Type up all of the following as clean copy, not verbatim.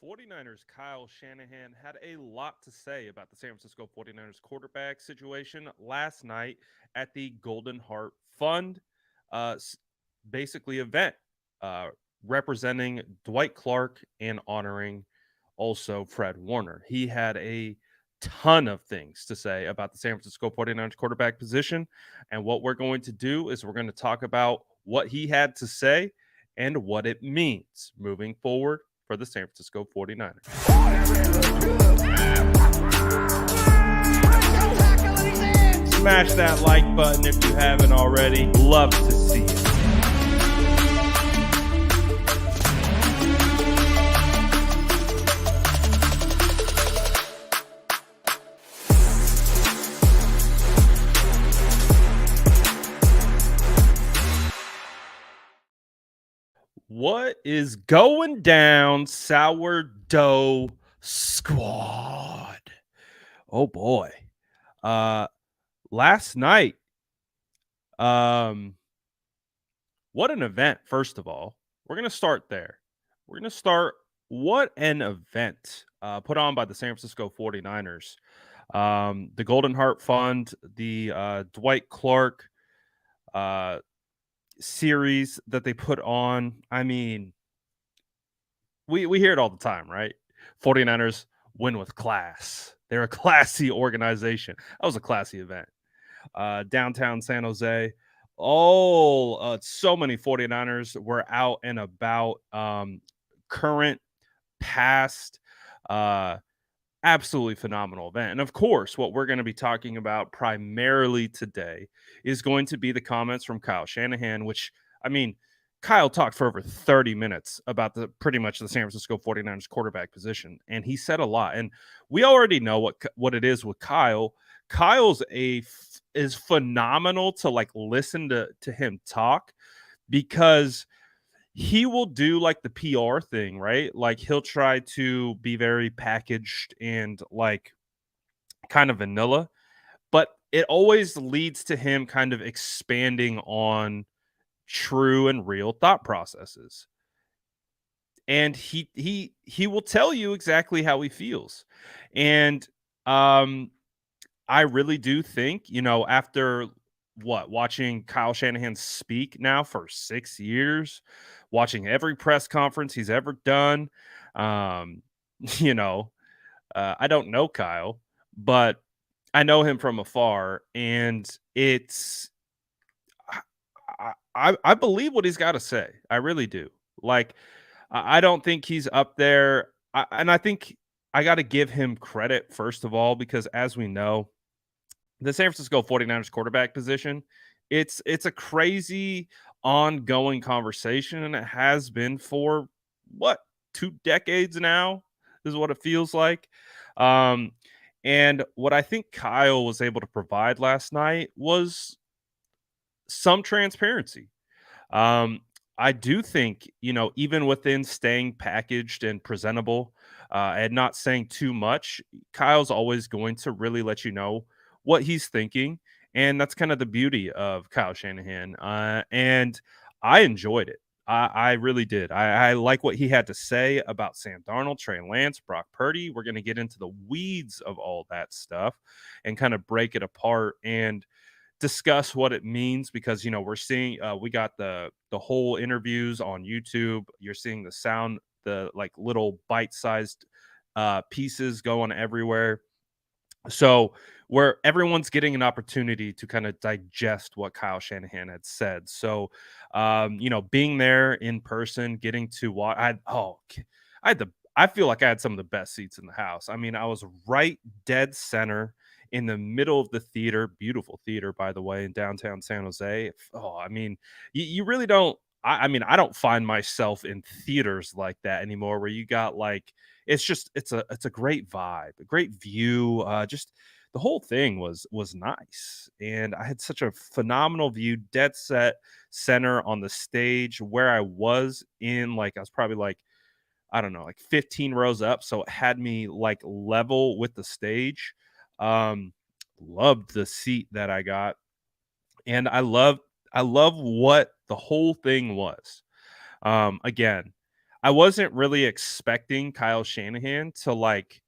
49ers Kyle Shanahan had a lot to say about the San Francisco 49ers quarterback situation last night at the Golden Heart Fund, uh, basically event, uh, representing Dwight Clark and honoring also Fred Warner. He had a ton of things to say about the San Francisco 49ers quarterback position. And what we're going to do is we're going to talk about what he had to say and what it means moving forward for the San Francisco 49ers. Smash that like button if you haven't already. Love to see it. What is going down, sourdough squad? Oh boy. Last night, what an event, first of all. We're going to start there. We're going to start what an event put on by the San Francisco 49ers. The Golden Heart Fund, the Dwight Clark series that they put on. I mean, we hear it all the time, right? 49ers win with class. They're a classy organization. That was a classy event. Downtown San Jose. So many 49ers were out and about, current, past, uh, absolutely phenomenal event. And of course, what we're going to be talking about primarily today is going to be the comments from Kyle Shanahan, which, I mean, Kyle talked for over 30 minutes about the pretty much the San Francisco 49ers quarterback position, and he said a lot. And we already know what it is with Kyle. Kyle's is phenomenal to like listen to him talk, because he will do like the PR thing, right? Like he'll try to be very packaged and like kind of vanilla, but it always leads to him kind of expanding on true and real thought processes. And he will tell you exactly how he feels. And I really do think, after watching Kyle Shanahan speak now for 6 years, watching every press conference he's ever done, um, you know, I don't know Kyle, but I know him from afar, and it's I believe what he's got to say. I really do. Like, I don't think he's up there, and I think I got to give him credit first of all, because as we know, the San Francisco 49ers quarterback position, it's a crazy ongoing conversation, and it has been for what, 2 decades now is what it feels like. Um, and what I think Kyle was able to provide last night was some transparency. Um, I do think, even within staying packaged and presentable, and not saying too much, Kyle's always going to really let you know what he's thinking. And that's kind of the beauty of Kyle Shanahan. And I enjoyed it. I really did. I like what he had to say about Sam Darnold, Trey Lance, Brock Purdy. We're going to get into the weeds of all that stuff and kind of break it apart and discuss what it means, because we're seeing, we got the whole interviews on YouTube. You're seeing the sound, the like little bite-sized pieces going everywhere, so where everyone's getting an opportunity to kind of digest what Kyle Shanahan had said. So being there in person, getting to watch, I had the I feel like I had some of the best seats in the house. I mean, I was right dead center in the middle of the theater. Beautiful theater, by the way, in downtown San Jose. Oh, I mean, you really don't. I mean, I don't find myself in theaters like that anymore, where you got like, it's a great vibe, a great view. Just the whole thing was nice, and I had such a phenomenal view, dead set center on the stage where I was in. Like I was probably like, I don't know, like 15 rows up. So it had me like level with the stage. Um, Loved the seat that I got. And I love what the whole thing was. Again, I wasn't really expecting Kyle Shanahan to, like,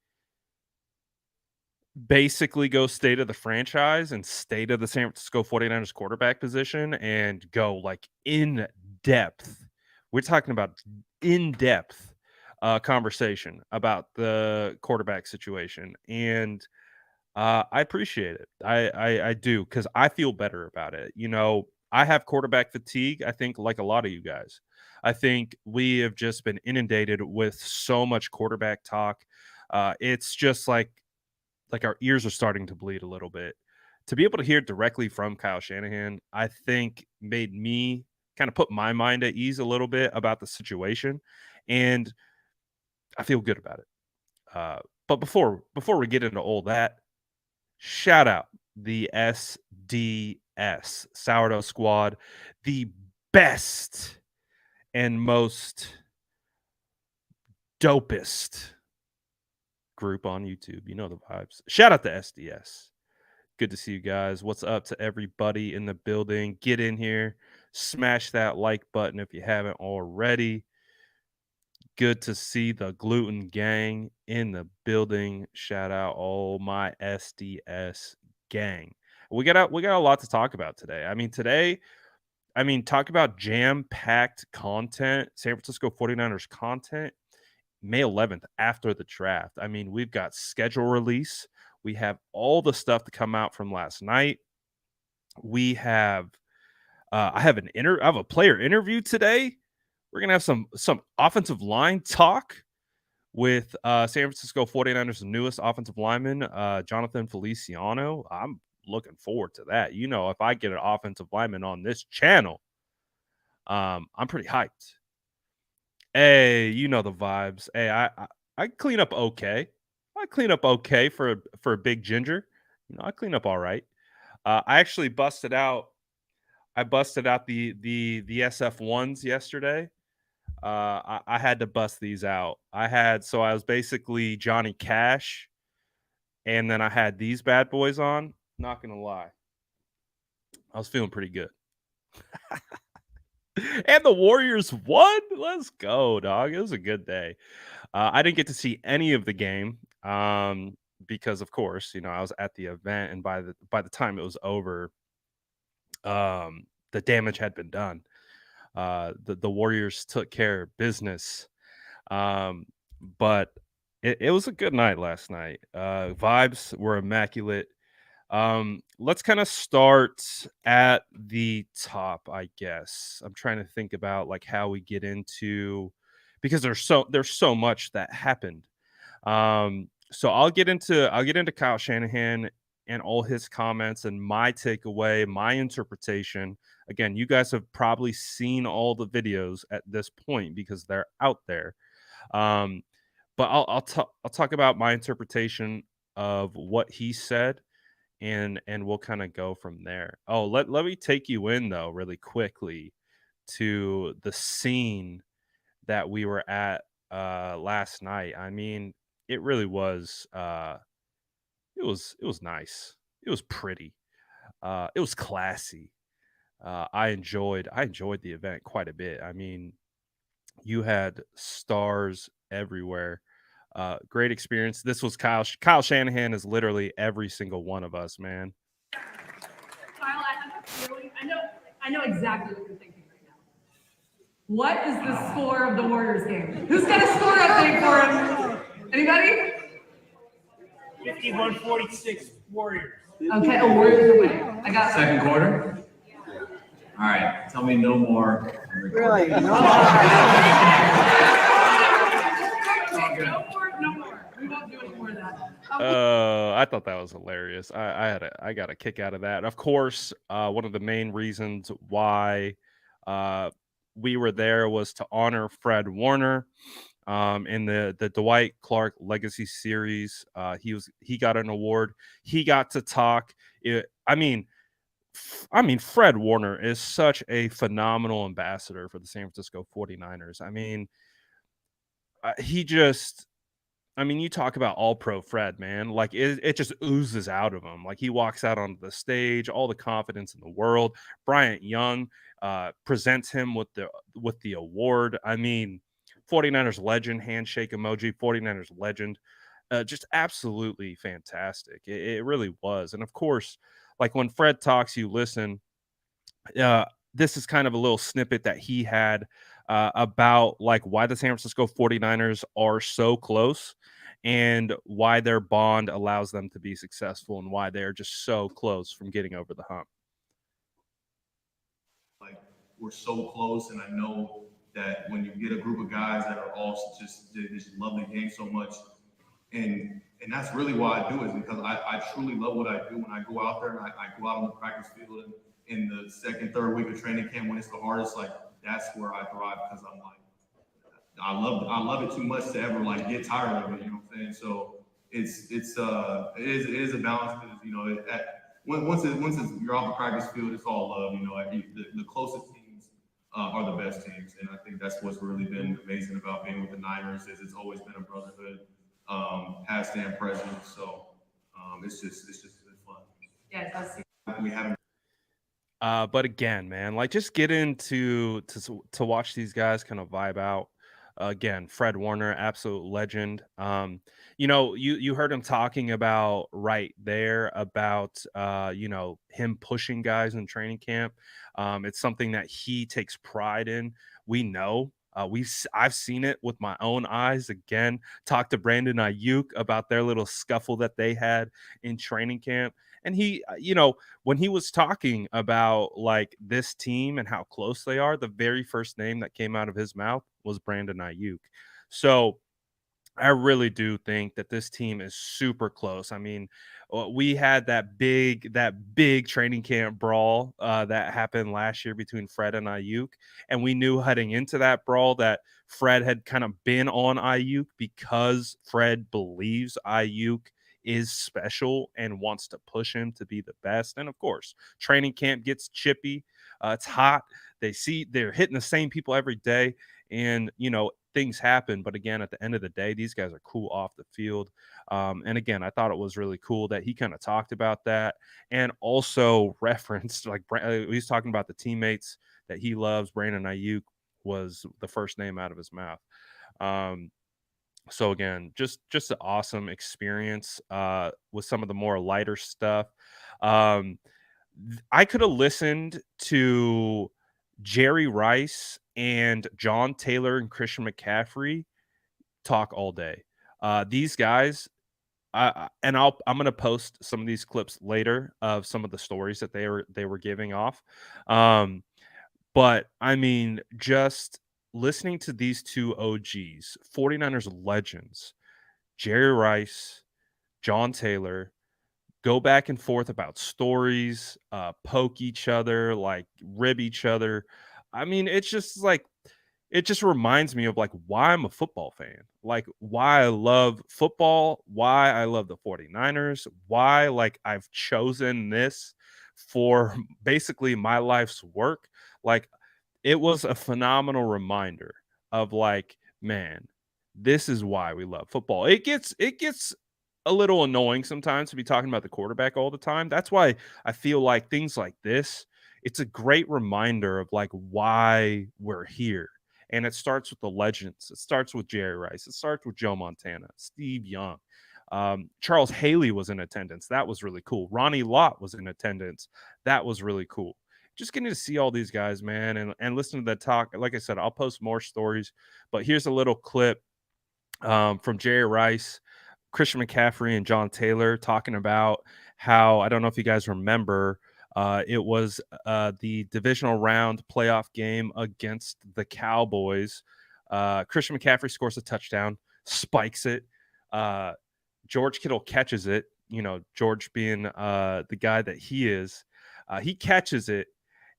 basically go state of the franchise and state of the San Francisco 49ers quarterback position and go, like, in depth. We're talking about in-depth, conversation about the quarterback situation, and I appreciate it. I do, because I feel better about it. I have quarterback fatigue, I think, like a lot of you guys. I think we have just been inundated with so much quarterback talk. It's just like our ears are starting to bleed a little bit. To be able to hear directly from Kyle Shanahan, I think made me kind of put my mind at ease a little bit about the situation, and I feel good about it. But before we get into all that, shout out the SDS Sourdough Squad, the best and most dopest group on YouTube. You know the vibes. Shout out to SDS. Good to see you guys. What's up to everybody in the building? Get in here, smash that like button if you haven't already. Good to see the gluten gang in the building. Shout out all my SDS gang. We got a lot to talk about today. Talk about jam-packed content, San Francisco 49ers content, May 11th after the draft. We've got schedule release. We have all the stuff to come out from last night. We have I have a player interview today. We're gonna have some offensive line talk with San Francisco 49ers newest offensive lineman, Jonathan Feliciano. I'm looking forward to that. If I get an offensive lineman on this channel, I'm pretty hyped. Hey, you know the vibes. Hey, I clean up okay. I clean up okay for a big ginger. I clean up all right. I actually busted out. I busted out the SF ones yesterday. I had to bust these out. I was basically Johnny Cash, and then I had these bad boys on. Not gonna lie, I was feeling pretty good. And the Warriors won. Let's go, dog. It was a good day. I didn't get to see any of the game because, of course, I was at the event, and by the time it was over, the damage had been done. The Warriors took care of business, but it was a good night last night. Vibes were immaculate. Let's kind of start at the top, I guess. I'm trying to think about like how we get into, because there's so much that happened. So I'll get into Kyle Shanahan and all his comments and my takeaway, my interpretation. Again, you guys have probably seen all the videos at this point because they're out there. Um, but I'll talk about my interpretation of what he said, and we'll kind of go from there. Oh, let me take you in though really quickly to the scene that we were at last night. It really was it was nice. It was pretty. It was classy. I enjoyed the event quite a bit. You had stars everywhere. Great experience. This was Kyle Shanahan is literally every single one of us, man. Kyle, I have a feeling. I know exactly what you're thinking right now. What is the score of the Warriors game? Who's got a score update for him? Anybody? 51-46 Warriors. Okay, Warriors away. I got Second quarter? All right, tell me no more. Really? No more. We won't do any more of that. I thought that was hilarious. I got a kick out of that. Of course, one of the main reasons why we were there was to honor Fred Warner. In the Dwight Clark Legacy Series, he got an award. He got to talk. Fred Warner is such a phenomenal ambassador for the San Francisco 49ers. He just you talk about all pro Fred, man. Like it just oozes out of him. Like he walks out onto the stage, all the confidence in the world. Bryant Young presents him with the award. 49ers legend handshake emoji, 49ers legend. Just absolutely fantastic. It really was. And of course, like when Fred talks, you listen. Uh, this is kind of a little snippet that he had about like why the San Francisco 49ers are so close and why their bond allows them to be successful and why they're just so close from getting over the hump. Like we're so close, and I know that when you get a group of guys that are all they just love the game so much, and that's really why I do it, is because I truly love what I do. When I go out there and I go out on the practice field and in the second, third week of training camp when it's the hardest, like that's where I thrive, because I'm like, I love it too much to ever like get tired of it. You know what I'm saying? So it is a balance, because once you're off the practice field, it's all love. The closest teams are the best teams, and I think that's what's really been amazing about being with the Niners, is it's always been a brotherhood, past and present. So it's just been fun. Yeah, it does seem. We haven't. But again, man, like just get into to watch these guys kind of vibe out. Again, Fred Warner, absolute legend. You heard him talking about right there about him pushing guys in training camp. It's something that he takes pride in. We know. I've seen it with my own eyes. Again, talked to Brandon Ayuk about their little scuffle that they had in training camp, and he, when he was talking about like this team and how close they are, the very first name that came out of his mouth was Brandon Ayuk. So I really do think that this team is super close. I mean, we had that big training camp brawl that happened last year between Fred and Ayuk, and we knew heading into that brawl that Fred had kind of been on Ayuk because Fred believes Ayuk is special and wants to push him to be the best. And of course, training camp gets chippy. It's hot. They're hitting the same people every day, and things happen. But again, at the end of the day, these guys are cool off the field. And again, I thought it was really cool that he kind of talked about that and also referenced like he's talking about the teammates that he loves. Brandon Ayuk was the first name out of his mouth. So again, just an awesome experience with some of the more lighter stuff. I could have listened to Jerry Rice and John Taylor and Christian McCaffrey talk all day. These guys, I'm gonna post some of these clips later of some of the stories that they were giving off. But I mean, just listening to these two OGs, 49ers legends, Jerry Rice, John Taylor, go back and forth about stories, poke each other, like rib each other. I mean, it's just like it just reminds me of like why I'm a football fan, like why I love football, why I love the 49ers, why like I've chosen this for basically my life's work. Like it was a phenomenal reminder of like, man, this is why we love football. It gets a little annoying sometimes to be talking about the quarterback all the time. That's why I feel like things like this, it's a great reminder of like why we're here. And it starts with the legends. It starts with Jerry Rice. It starts with Joe Montana, Steve Young. Charles Haley was in attendance. That was really cool. Ronnie Lott was in attendance. That was really cool. Just getting to see all these guys, man, and listen to that talk. Like I said, I'll post more stories, but here's a little clip from Jerry Rice, Christian McCaffrey, and John Taylor talking about how, I don't know if you guys remember, it was the divisional round playoff game against the Cowboys. Christian McCaffrey scores a touchdown, spikes it. George Kittle catches it. George being the guy that he is, he catches it,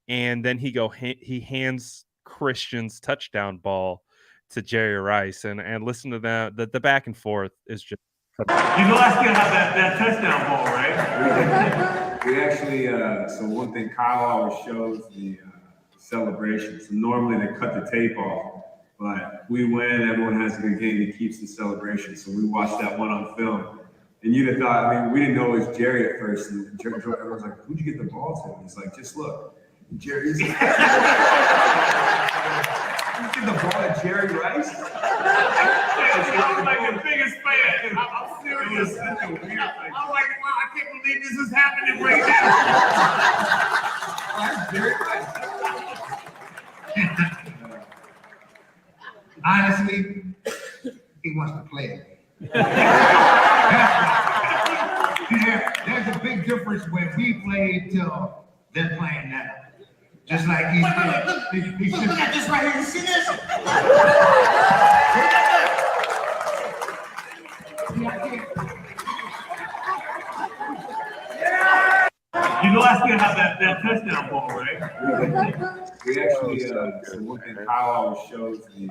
and then he hands Christian's touchdown ball to Jerry Rice, and listen to that. The back and forth is just. He's the last guy to have that touchdown ball, right? We actually, so one thing, Kyle always shows the celebration. So normally they cut the tape off, but we win, everyone has a good game, he keeps the celebration. So we watched that one on film. And you'd have thought, I mean, we didn't know it was Jerry at first. And everyone's like, who'd you get the ball to? And he's like, just look. Jerry's the ball at Jerry Rice? I'm like the biggest fan. I'm serious. It was such a weird thing. I'm like, wow, I can't believe this is happening right now. That's Jerry Rice. Honestly, he wants to play it. There's a big difference when we played till they're playing now. Just like he's Look at this right here. You see this? You know I still have that touchdown ball, right? We actually, so one thing Kyle always shows the.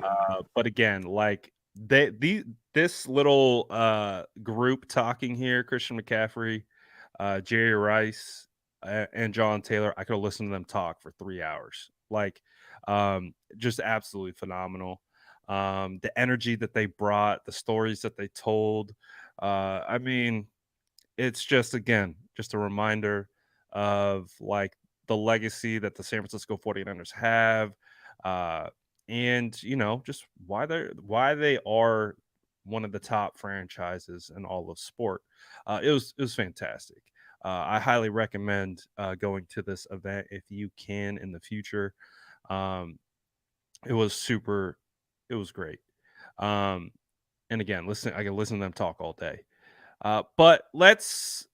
But again, like this little group talking here, Christian McCaffrey, Jerry Rice, and John Taylor, I could have listened to them talk for 3 hours. Like, just absolutely phenomenal. The energy that they brought, the stories that they told. I mean, it's just, again, just a reminder of like the legacy that the San Francisco 49ers have, and just why they are one of the top franchises in all of sport. It was fantastic. I highly recommend going to this event if you can in the future. It was great. And again, I can listen to them talk all day. But let's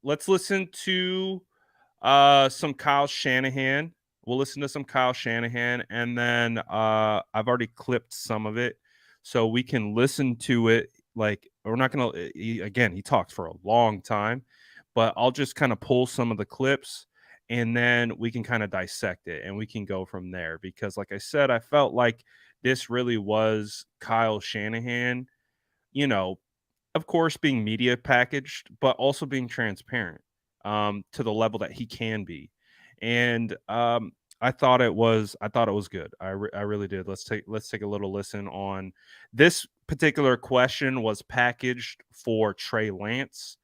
listen to some Kyle Shanahan. We'll listen to some Kyle Shanahan, and then I've already clipped some of it, so we can listen to it. Like, we're not gonna. He talks for a long time, but I'll just kind of pull some of the clips, and then we can kind of dissect it, and we can go from there. Because, like I said, I felt like this really was Kyle Shanahan. Of course, being media packaged, but also being transparent to the level that he can be. And I thought it was good. I really did. Let's take a little listen on this particular question. Was packaged for Trey Lance.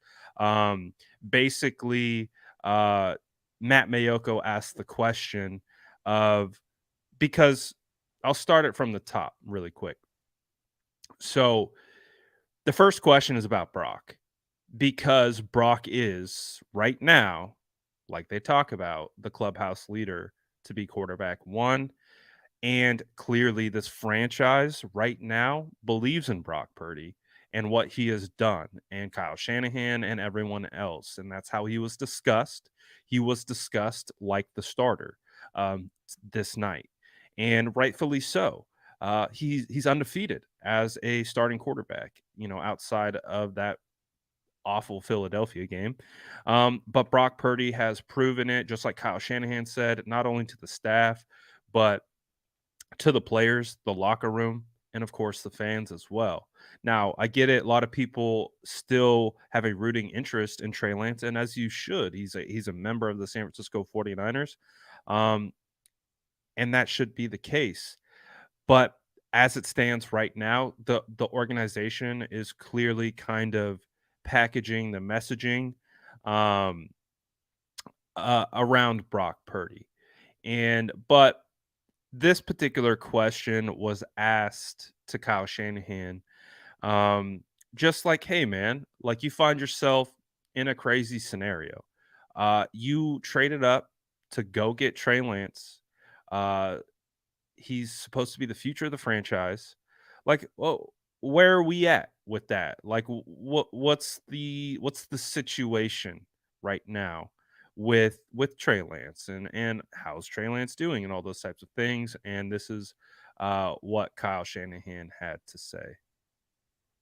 Basically, Matt Mayoko asked the question because I'll start it from the top really quick. So the first question is about Brock, because Brock is right now, like they talk about, the clubhouse leader to be quarterback one. And clearly this franchise right now believes in Brock Purdy and what he has done, and Kyle Shanahan and everyone else. And that's how he was discussed. He was discussed like the starter this night, and rightfully so. He's undefeated as a starting quarterback, outside of that awful Philadelphia game. But Brock Purdy has proven it, just like Kyle Shanahan said, not only to the staff, but to the players, the locker room, and of course the fans as well. Now, I get it. A lot of people still have a rooting interest in Trey Lance, and as you should. He's a member of the San Francisco 49ers. And that should be the case. But as it stands right now, the organization is clearly kind of packaging the messaging around Brock Purdy. But this particular question was asked to Kyle Shanahan, just like, hey, man, like, you find yourself in a crazy scenario. You traded up to go get Trey Lance. He's supposed to be the future of the franchise. Like, well, where are we at with that? Like, what's the situation right now with Trey Lance, and how's Trey Lance doing, and all those types of things? And this is what Kyle Shanahan had to say.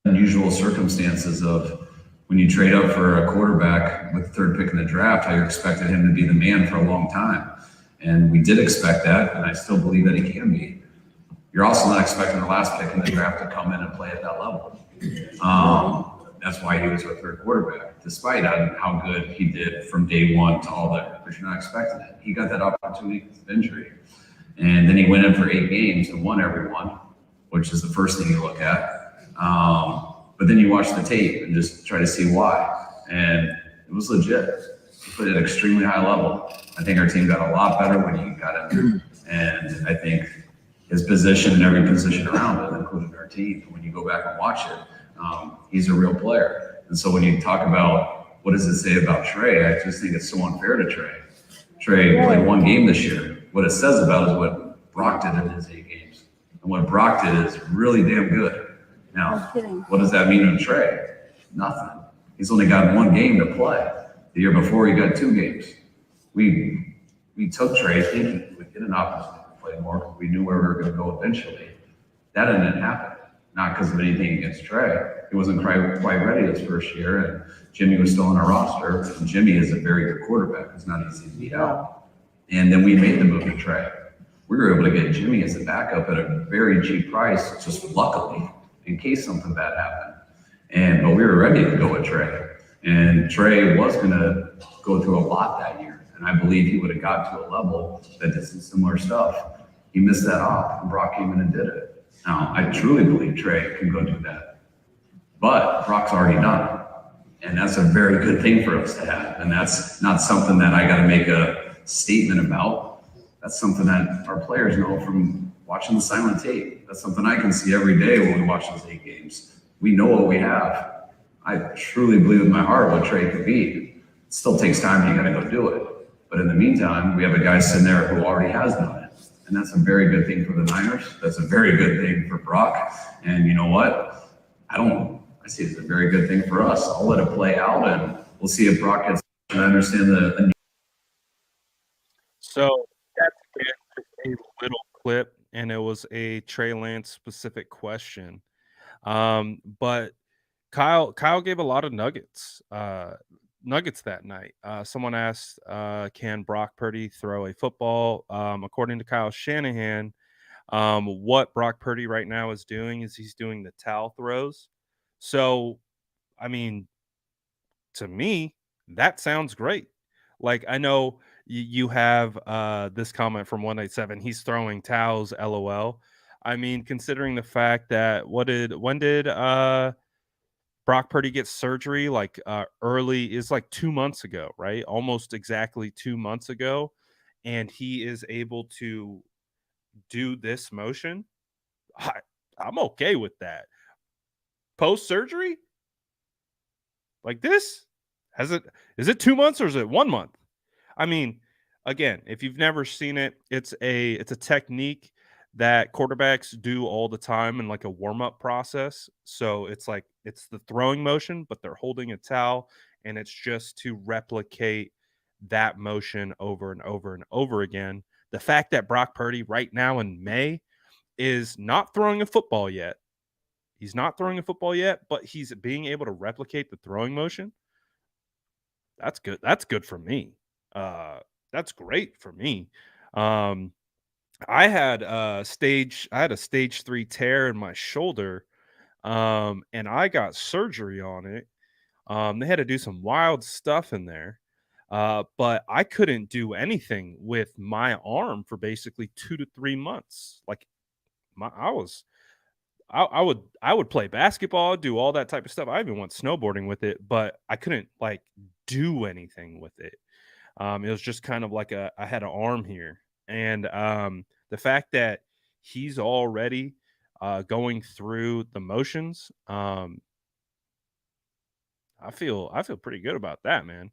Unusual circumstances of when you trade up for a quarterback with the third pick in the draft, how you expected him to be the man for a long time. And we did expect that, and I still believe that he can be. You're also not expecting the last pick in the draft to come in and play at that level. That's why he was our third quarterback, despite how good he did from day one to all that. But you're not expecting it. He got that opportunity because of injury. And then he went in for 8 games and won every one, which is the first thing you look at. But then you watch the tape and just try to see why. And it was legit. He put it at an extremely high level. I think our team got a lot better when he got in there. And I think his position and every position around it, including our team. When you go back and watch it, he's a real player. And so when you talk about what does it say about Trey, I just think it's so unfair to Trey. Trey played one game this year. What it says about is what Brock did in his 8 games. And what Brock did is really damn good. Now, what does that mean to Trey? Nothing. He's only got 1 game to play. The year before, he got 2 games. We took Trey thinking we'd get an opportunity to play more because we knew where we were going to go eventually. That didn't happen. Not because of anything against Trey. He wasn't quite ready his first year, and Jimmy was still on our roster. And Jimmy is a very good quarterback. It's not easy to beat out. And then we made the move to Trey. We were able to get Jimmy as a backup at a very cheap price, just luckily, in case something bad happened. But we were ready to go with Trey. And Trey was going to go through a lot that year. And I believe he would have got to a level that did some similar stuff. He missed that off, and Brock came in and did it. Now, I truly believe Trey can go do that. But Brock's already done it. And that's a very good thing for us to have. And that's not something that I got to make a statement about. That's something that our players know from watching the silent tape. That's something I can see every day when we watch those 8 games. We know what we have. I truly believe in my heart what Trey could be. It still takes time, you got to go do it. But in the meantime, we have a guy sitting there who already has done it. And that's a very good thing for the Niners. That's a very good thing for Brock. And you know what? I see it as a very good thing for us. I'll let it play out, and we'll see if Brock gets. I understand the. So that's a little clip, and it was a Trey Lance specific question. But Kyle gave a lot of nuggets that night. Someone asked, can Brock Purdy throw a football? According to Kyle Shanahan, what Brock Purdy right now is doing is he's doing the towel throws. So, I mean, to me, that sounds great. Like, I know you have this comment from 187. He's throwing towels, LOL. I mean, considering the fact that when did Brock Purdy gets surgery? Like early is like 2 months ago, right? Almost exactly 2 months ago. And he is able to do this motion. I'm okay with that. Post surgery? Like this? Is it 2 months or is it 1 month? I mean, again, if you've never seen it, it's a technique that quarterbacks do all the time in like a warm-up process. So it's like it's the throwing motion, but they're holding a towel, and it's just to replicate that motion over and over and over again. The fact that Brock Purdy right now in May is not throwing a football yet. He's not throwing a football yet, but he's being able to replicate the throwing motion. That's good. That's good for me. That's great for me. Um, I had a stage 3 tear in my shoulder, and I got surgery on it. They had to do some wild stuff in there. But I couldn't do anything with my arm for basically 2 to 3 months. Like I would play basketball, do all that type of stuff. I even went snowboarding with it, but I couldn't like do anything with it. It was just kind of like I had an arm here, and the fact that he's already going through the motions, I feel pretty good about that, man.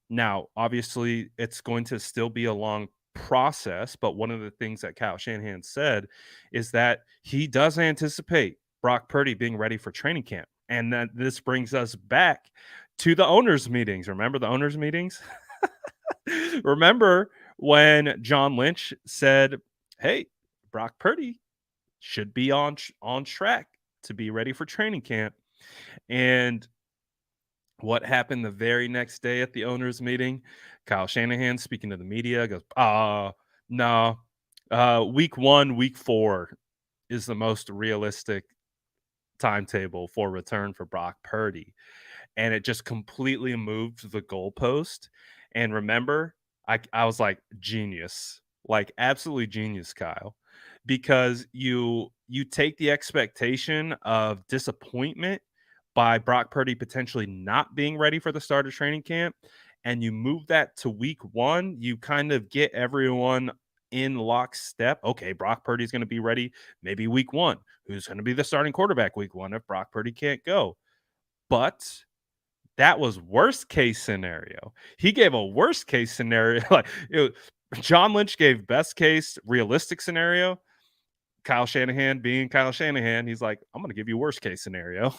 Now, obviously, it's going to still be a long process, but one of the things that Kyle Shanahan said is that he does anticipate Brock Purdy being ready for training camp, and that this brings us back to the owners' meetings. Remember the owners' meetings? Remember when John Lynch said, "Hey, Brock Purdy should be on track to be ready for training camp," and what happened the very next day at the owners' meeting? Kyle Shanahan, speaking to the media, goes, no, week 1, week 4 is the most realistic timetable for return for Brock Purdy." And it just completely moved the goalpost. And remember, I was like, genius, like absolutely genius, Kyle, because you take the expectation of disappointment by Brock Purdy potentially not being ready for the start of training camp, and you move that to week 1. You kind of get everyone in lockstep. Okay, Brock Purdy's going to be ready maybe week 1. Who's going to be the starting quarterback week 1 if Brock Purdy can't go? But that was worst case scenario. He gave a worst case scenario. John Lynch gave best case realistic scenario. Kyle Shanahan being Kyle Shanahan, he's like, I'm going to give you worst case scenario.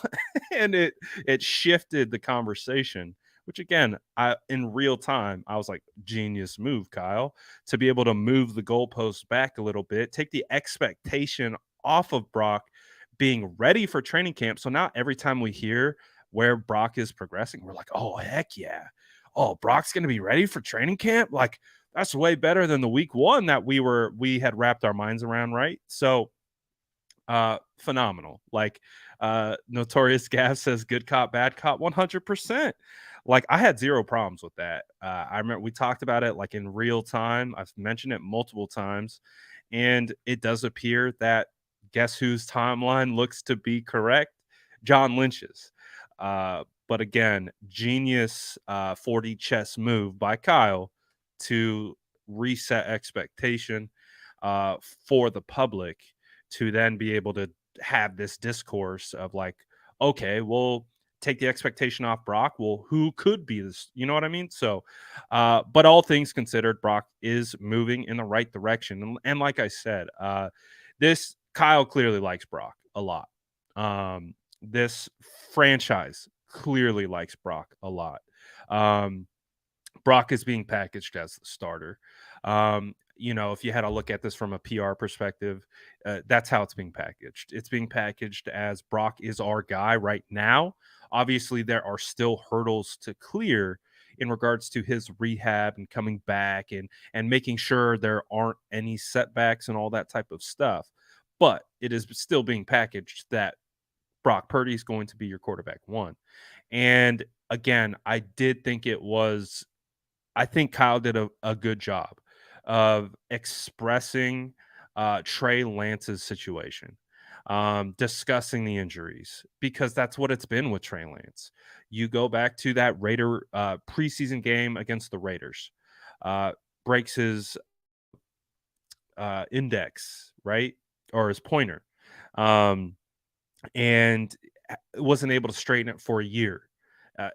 And it shifted the conversation, which again, I in real time, I was like, genius move, Kyle, to be able to move the goalposts back a little bit, take the expectation off of Brock being ready for training camp. So now every time we hear where Brock is progressing, we're like, oh heck yeah. Oh, Brock's gonna be ready for training camp. Like, that's way better than the week 1 that we had wrapped our minds around, right? So phenomenal. Like Notorious Gav says, good cop, bad cop, 100%. Like, I had zero problems with that. I remember we talked about it like in real time. I've mentioned it multiple times, and it does appear that guess whose timeline looks to be correct? John Lynch's. But again, genius 40 chess move by Kyle to reset expectation for the public, to then be able to have this discourse of like, okay, we'll take the expectation off Brock. Well, who could be this? You know what I mean? So, but all things considered, Brock is moving in the right direction. And like I said, this Kyle clearly likes Brock a lot. This franchise clearly likes Brock a lot. Um, Brock is being packaged as the starter. If you had to look at this from a PR perspective, that's how it's being packaged. It's being packaged as Brock is our guy right now. Obviously, there are still hurdles to clear in regards to his rehab and coming back and making sure there aren't any setbacks and all that type of stuff. But it is still being packaged that Brock Purdy is going to be your quarterback 1. And again, I think Kyle did a good job of expressing Trey Lance's situation, discussing the injuries, because that's what it's been with Trey Lance. You go back to that Raider preseason game against the Raiders, breaks his index, right? Or his pointer, um, and wasn't able to straighten it for a year.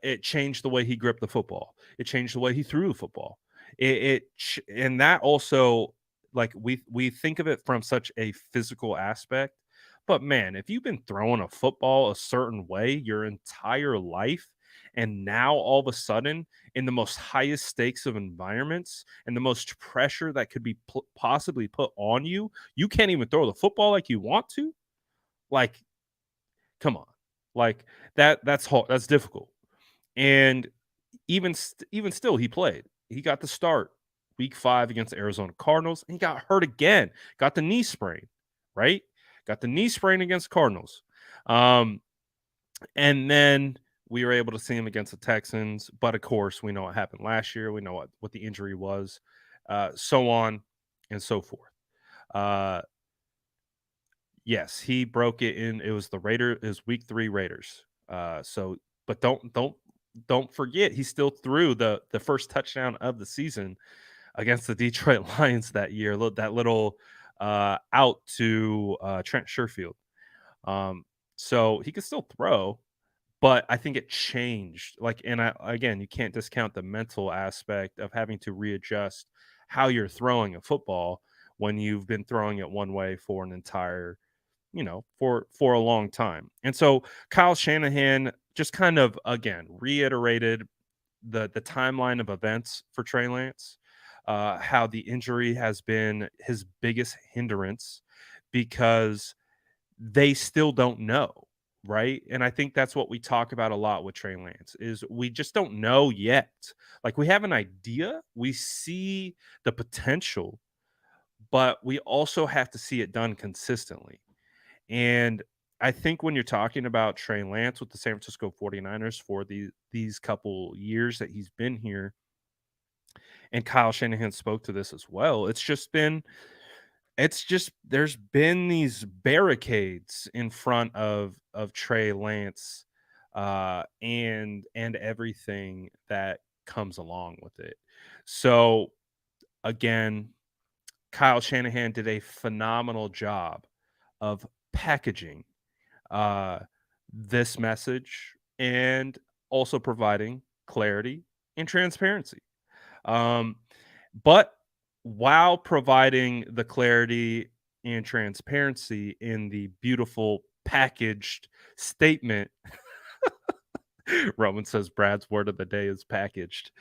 It changed the way he gripped the football. It changed the way he threw the football. And that also, like, we think of it from such a physical aspect, but man, if you've been throwing a football a certain way your entire life, and now all of a sudden in the most highest stakes of environments and the most pressure that could be possibly put on you, you can't even throw the football like you want to. Like, come on, like that's difficult. And even still, he played. He got the start week 5 against the Arizona Cardinals, and he got hurt again. Got the knee sprain, right? Got the knee sprain against Cardinals. And then we were able to see him against the Texans. But of course, we know what happened last year. We know what the injury was, so on and so forth. Yes, he broke it in. It was week 3 Raiders. But don't forget, he still threw the first touchdown of the season against the Detroit Lions that year. That little out to Trent Sherfield. So he could still throw, but I think it changed. Again, you can't discount the mental aspect of having to readjust how you're throwing a football when you've been throwing it one way for an entire, for a long time. And so Kyle Shanahan just kind of again reiterated the timeline of events for Trey Lance, how the injury has been his biggest hindrance because they still don't know, right? And I think that's what we talk about a lot with Trey Lance is we just don't know yet. Like, we have an idea, we see the potential, but we also have to see it done consistently. And I think when you're talking about Trey Lance with the San Francisco 49ers for these couple years that he's been here, and Kyle Shanahan spoke to this as well, there's been these barricades in front of Trey Lance, and everything that comes along with it. So again, Kyle Shanahan did a phenomenal job of packaging uh, this message and also providing clarity and transparency. Um, but while providing the clarity and transparency in the beautiful packaged statement, Roman says Brad's word of the day is packaged.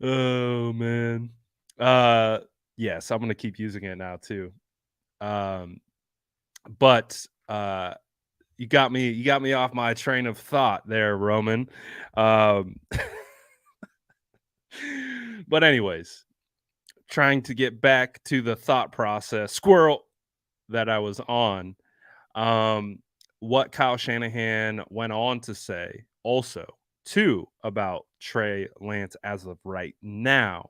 Oh man. Uh yes, I'm gonna keep using it now too. Um but you got me off my train of thought there, Roman. Um but anyways, trying to get back to the thought process squirrel that I was on. Um what Kyle Shanahan went on to say also too about Trey Lance as of right now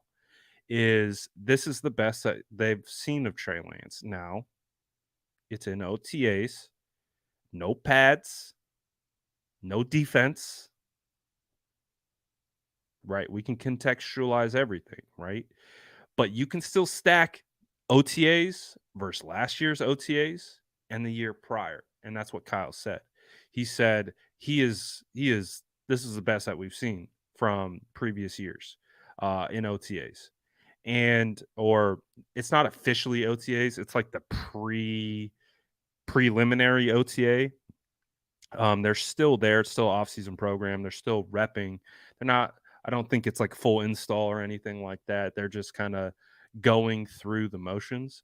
is this is the best that they've seen of Trey Lance. Now, it's in OTAs, no pads, no defense, right? We can contextualize everything, right? But you can still stack OTAs versus last year's OTAs and the year prior. And that's what Kyle said. He said this is the best that we've seen from previous years in OTAs. And or it's not officially OTAs, it's like the preliminary OTA. They're still there, it's still off-season program, they're still repping. They're not I don't think it's like full install or anything like that. They're just kind of going through the motions.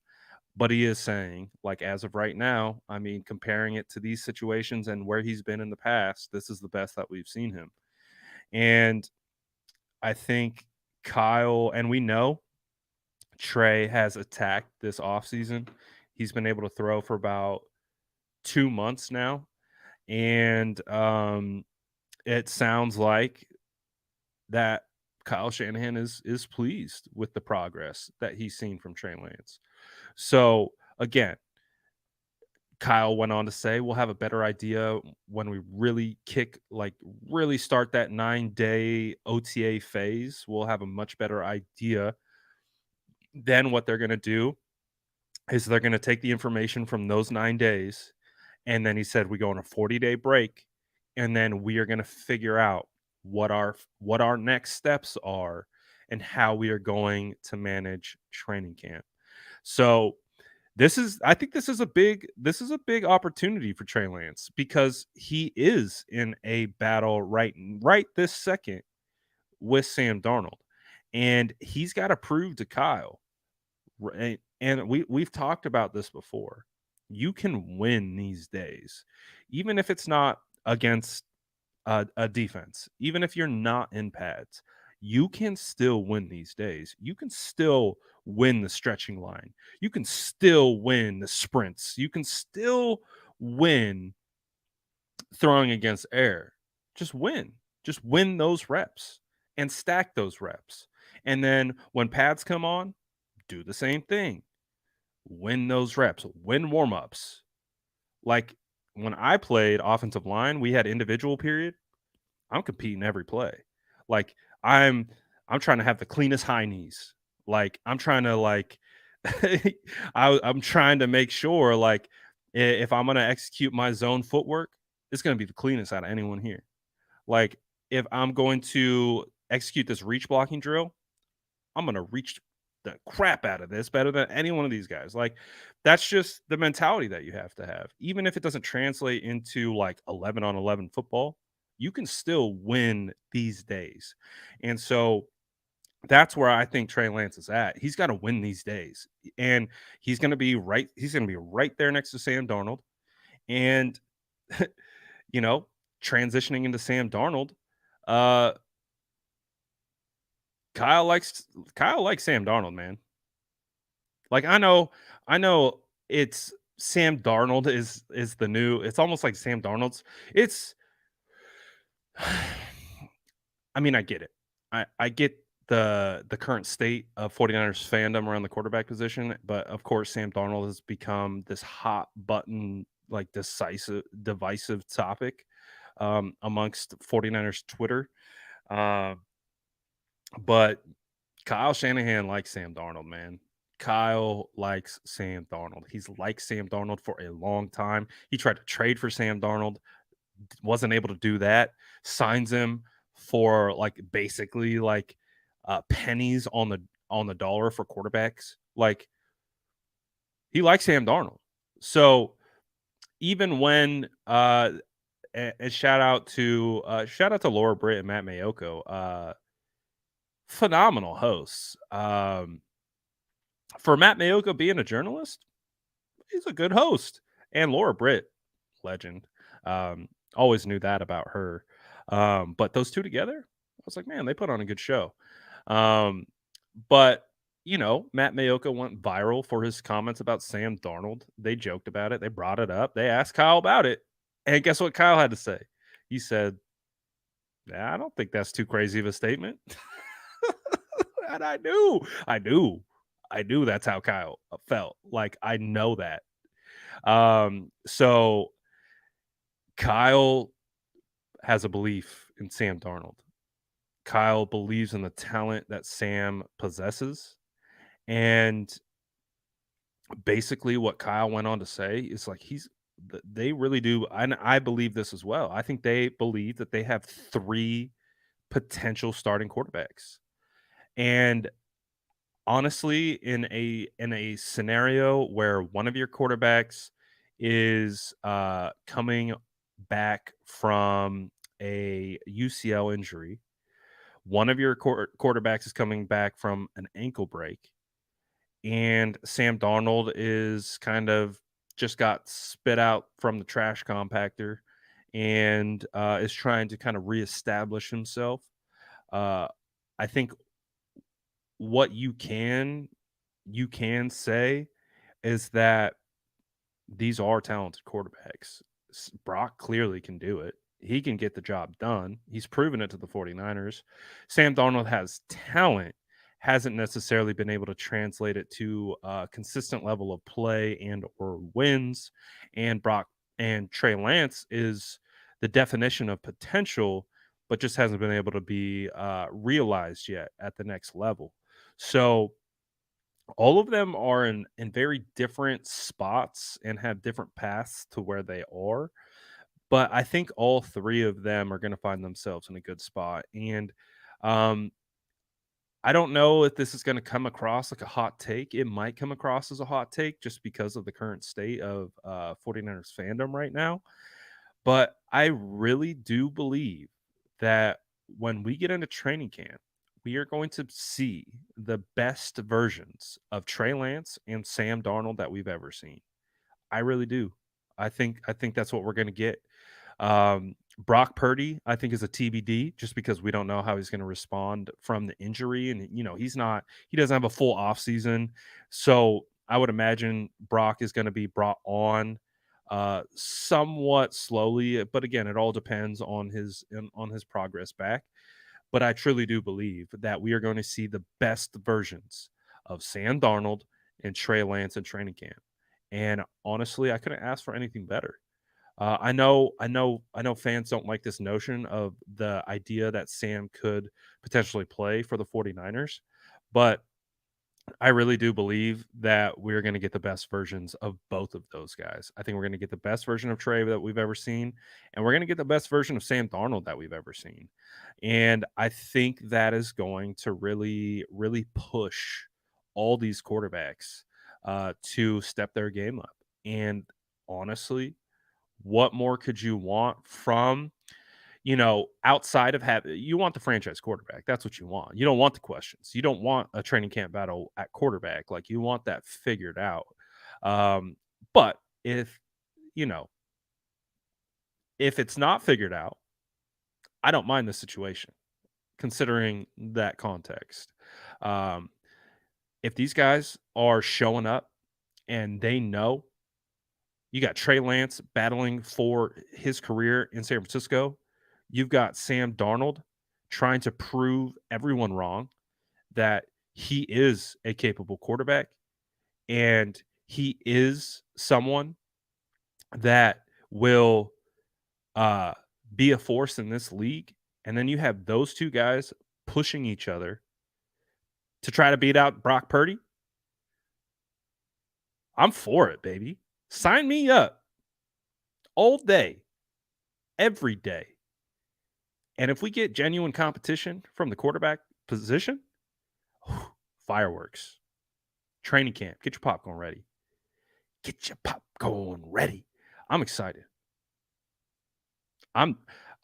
But he is saying, like as of right now, I mean, comparing it to these situations and where he's been in the past, this is the best that we've seen him. And I think Kyle, and we know Trey has attacked this offseason. He's been able to throw for about 2 months now, and, it sounds like that Kyle Shanahan is pleased with the progress that he's seen from Trey Lance. So, again, Kyle went on to say, "We'll have a better idea when we really really start that 9-day OTA phase. We'll have a much better idea then what they're gonna do is they're going to take the information from those 9 days. And then he said, we go on a 40-day break. And then we are going to figure out what our next steps are and how we are going to manage training camp. So I think this is a big opportunity for Trey Lance because he is in a battle right this second with Sam Darnold. And he's got to prove to Kyle. Right, and we've talked about this before. You can win these days, even if it's not against a defense, even if you're not in pads, you can still win these days. You can still win the stretching line. You can still win the sprints. You can still win throwing against air. Just win. Just win those reps and stack those reps. And then when pads come on, do the same thing. Win those reps, win warm-ups. Like when I played offensive line, we had individual period. I'm competing every play. Like I'm trying to have the cleanest high knees. Like I'm trying to I'm trying to make sure if I'm gonna execute my zone footwork, it's gonna be the cleanest out of anyone here. Like if I'm going to execute this reach blocking drill, I'm gonna reach the crap out of this better than any one of these guys. Like that's just the mentality that you have to have. Even if it doesn't translate into like 11 on 11 football, you can still win these days. And so that's where I think Trey Lance is at. He's got to win these days. And he's going to be right there next to Sam Darnold. And you know, transitioning into Sam Darnold, uh Kyle likes Sam Darnold, man. Like I know it's Sam Darnold is the new it's almost like Sam Darnold's it's I mean, I get it. I get the current state of 49ers fandom around the quarterback position, but of course Sam Darnold has become this hot button like divisive topic amongst 49ers Twitter. Uh, but Kyle Shanahan likes Sam Darnold, man. Kyle likes Sam Darnold. He's liked Sam Darnold for a long time. He tried to trade for Sam Darnold, wasn't able to do that. Signs him for like basically like pennies on the dollar for quarterbacks. Like he likes Sam Darnold. So even when and shout out to Laura Britt and Matt Mayoko, phenomenal hosts. For Matt Mayoko being a journalist, he's a good host. And Laura Britt, legend. Always knew that about her. But those two together, I was like, man, they put on a good show. But Matt Mayoko went viral for his comments about Sam Darnold. They joked about it. They brought it up. They asked Kyle about it. And guess what Kyle had to say? He said, "Nah, I don't think that's too crazy of a statement." And I knew that's how Kyle felt. Like I know that. So Kyle has a belief in Sam Darnold. Kyle believes in the talent that Sam possesses. And basically what Kyle went on to say is like they really do, and I believe this as well. I think they believe that they have 3 potential starting quarterbacks. And honestly, in a scenario where one of your quarterbacks is coming back from a UCL injury, one of your quarterbacks is coming back from an ankle break, and Sam Darnold is kind of just got spit out from the trash compactor and is trying to kind of reestablish himself. Uh, I think what you can say is that these are talented quarterbacks. Brock clearly can do it. He can get the job done. He's proven it to the 49ers. Sam Darnold has talent, hasn't necessarily been able to translate it to a consistent level of play and or wins. And Trey Lance is the definition of potential, but just hasn't been able to be realized yet at the next level. So all of them are in very different spots and have different paths to where they are. But I think all 3 of them are going to find themselves in a good spot. And um, I don't know if this is going to come across like a hot take. It might come across as a hot take just because of the current state of 49ers fandom right now. But I really do believe that when we get into training camp, we are going to see the best versions of Trey Lance and Sam Darnold that we've ever seen. I really do. I think that's what we're going to get. Brock Purdy, I think, is a TBD just because we don't know how he's going to respond from the injury, and he doesn't have a full off season, so I would imagine Brock is going to be brought on somewhat slowly, but again, it all depends on his progress back. But I truly do believe that we are going to see the best versions of Sam Darnold and Trey Lance in training camp. And honestly, I couldn't ask for anything better. I know fans don't like this notion of the idea that Sam could potentially play for the 49ers, but I really do believe that we're going to get the best versions of both of those guys. I think we're going to get the best version of Trey that we've ever seen, and we're going to get the best version of Sam Darnold that we've ever seen. And I think that is going to really, really push all these quarterbacks to step their game up. And honestly, what more could you want from outside of having you want the franchise quarterback. That's what you want. You don't want the questions. You don't want a training camp battle at quarterback. Like you want that figured out. But you know, if it's not figured out, I don't mind the situation considering that context. Um, if these guys are showing up and they know you got Trey Lance battling for his career in San Francisco, you've got Sam Darnold trying to prove everyone wrong that he is a capable quarterback and he is someone that will uh, be a force in this league. And then you have those 2 guys pushing each other to try to beat out Brock Purdy, I'm for it, baby. Sign me up all day, every day. And if we get genuine competition from the quarterback position, fireworks. Training camp. Get your popcorn ready. Get your popcorn ready. I'm excited.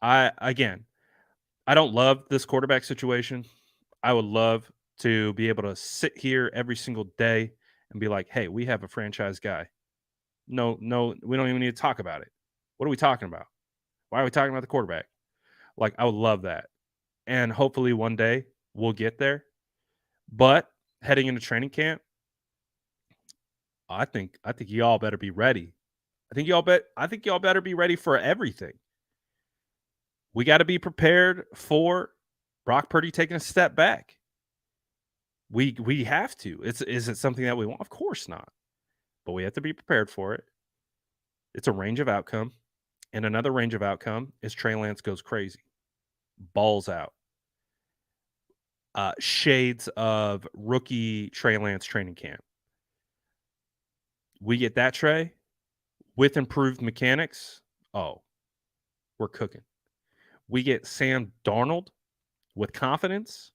Again, I don't love this quarterback situation. I would love to be able to sit here every single day and be like, hey, we have a franchise guy. No, we don't even need to talk about it. What are we talking about? Why are we talking about the quarterback? Like, I would love that. And hopefully one day we'll get there. But heading into training camp, I think y'all better be ready. I think y'all better be ready for everything. We got to be prepared for Brock Purdy taking a step back. We have to. Is it something that we want? Of course not. But we have to be prepared for it. It's a range of outcome. And another range of outcome is Trey Lance goes crazy. Balls out. Shades of rookie Trey Lance training camp. We get that Trey with improved mechanics. Oh, we're cooking. We get Sam Darnold with confidence.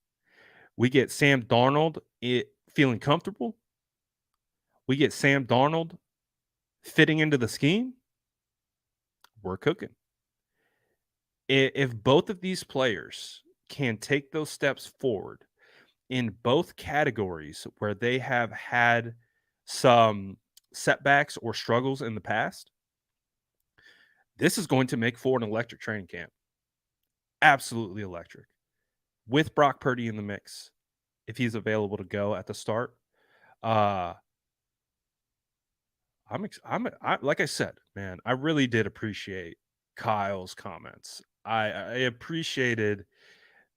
We get Sam Darnold feeling comfortable. We get Sam Darnold fitting into the scheme. We're cooking. If both of these players can take those steps forward in both categories where they have had some setbacks or struggles in the past, this is going to make for an electric training camp. Absolutely electric. With Brock Purdy in the mix, if he's available to go at the start, like I said, man, I really did appreciate Kyle's comments. I appreciated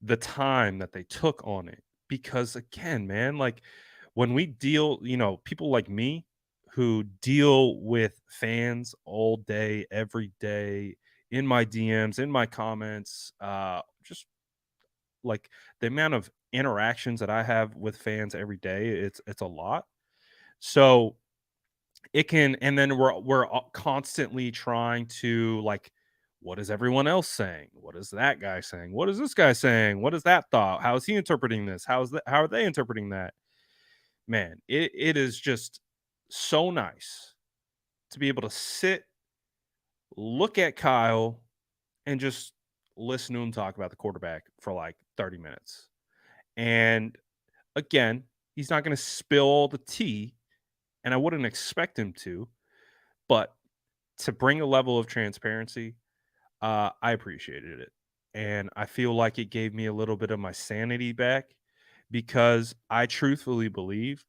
the time that they took on it because, again, man, like when we deal, people like me who deal with fans all day, every day, in my DMs, in my comments, just like the amount of interactions that I have with fans every day, it's a lot. So it can, and then we're constantly trying to, like, what is everyone else saying? What is that guy saying? What is this guy saying? What is that thought? How is he interpreting this? How are they interpreting that? Man, it is just so nice to be able to sit, look at Kyle, and just listen to him talk about the quarterback for like 30 minutes. And again, he's not going to spill all the tea, and I wouldn't expect him to, but to bring a level of transparency, I appreciated it. And I feel like it gave me a little bit of my sanity back because I truthfully believe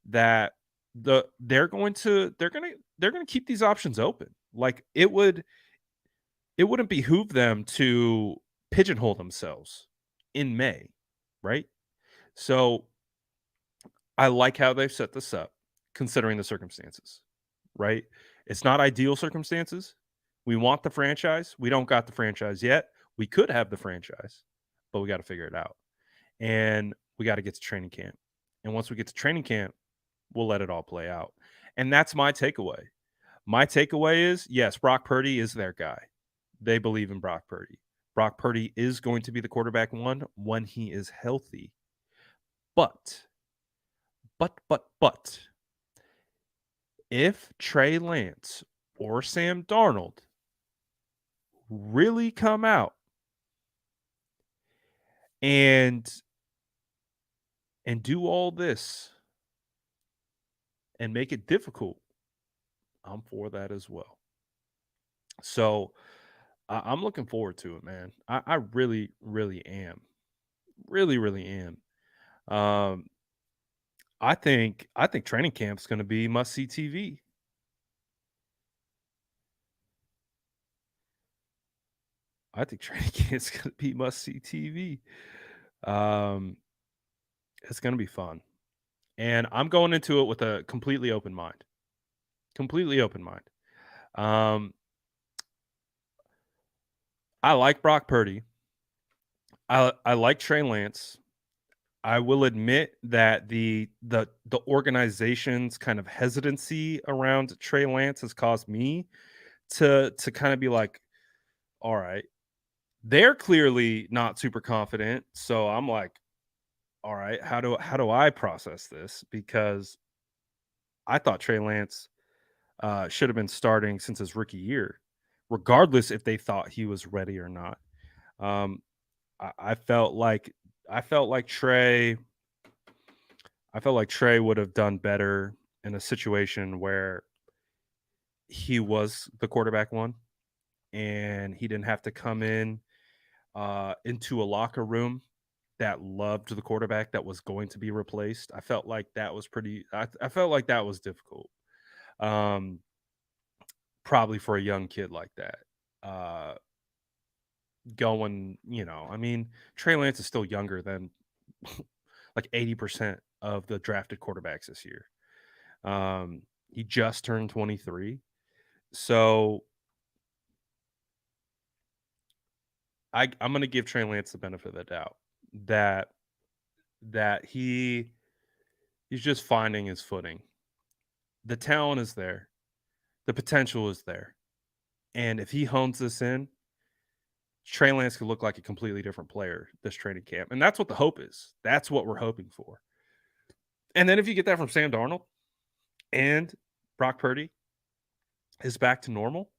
that they're going to keep these options open. Like it wouldn't behoove them to pigeonhole themselves in May, right? So I like how they've set this up considering the circumstances, right? It's not ideal circumstances. We want the franchise. We don't got the franchise yet. We could have the franchise, but we got to figure it out. And we got to get to training camp. And once we get to training camp, we'll let it all play out. And that's my takeaway. My takeaway is, yes, Brock Purdy is their guy. They believe in Brock Purdy. Brock Purdy is going to be the quarterback one when he is healthy. But, if Trey Lance or Sam Darnold really come out and do all this and make it difficult, I'm for that as well. So I'm looking forward to it, man. I really, really am. Really, really am. I think training camp's going to be must see TV. I think training camp's going to be must see TV. It's going to be fun. And I'm going into it with a completely open mind. Completely open mind. I like Brock Purdy. I like Trey Lance. I will admit that the organization's kind of hesitancy around Trey Lance has caused me to kind of be like, all right, they're clearly not super confident. So I'm like, all right, how do I process this? Because I thought Trey Lance should have been starting since his rookie year, regardless if they thought he was ready or not. Um, I felt like I felt like Trey I felt like Trey would have done better in a situation where he was the quarterback one and he didn't have to come in into a locker room that loved the quarterback that was going to be replaced. I felt like that was I felt like that was difficult. Um, Probably for a young kid like that. Uh, I mean, Trey Lance is still younger than like 80% of the drafted quarterbacks this year. He just turned 23. So I'm gonna give Trey Lance the benefit of the doubt that he's just finding his footing. The talent is there, the potential is there, and if he hones this in, Trey Lance could look like a completely different player this training camp, and that's what the hope is. That's what we're hoping for. And then if you get that from Sam Darnold and Brock Purdy is back to normal,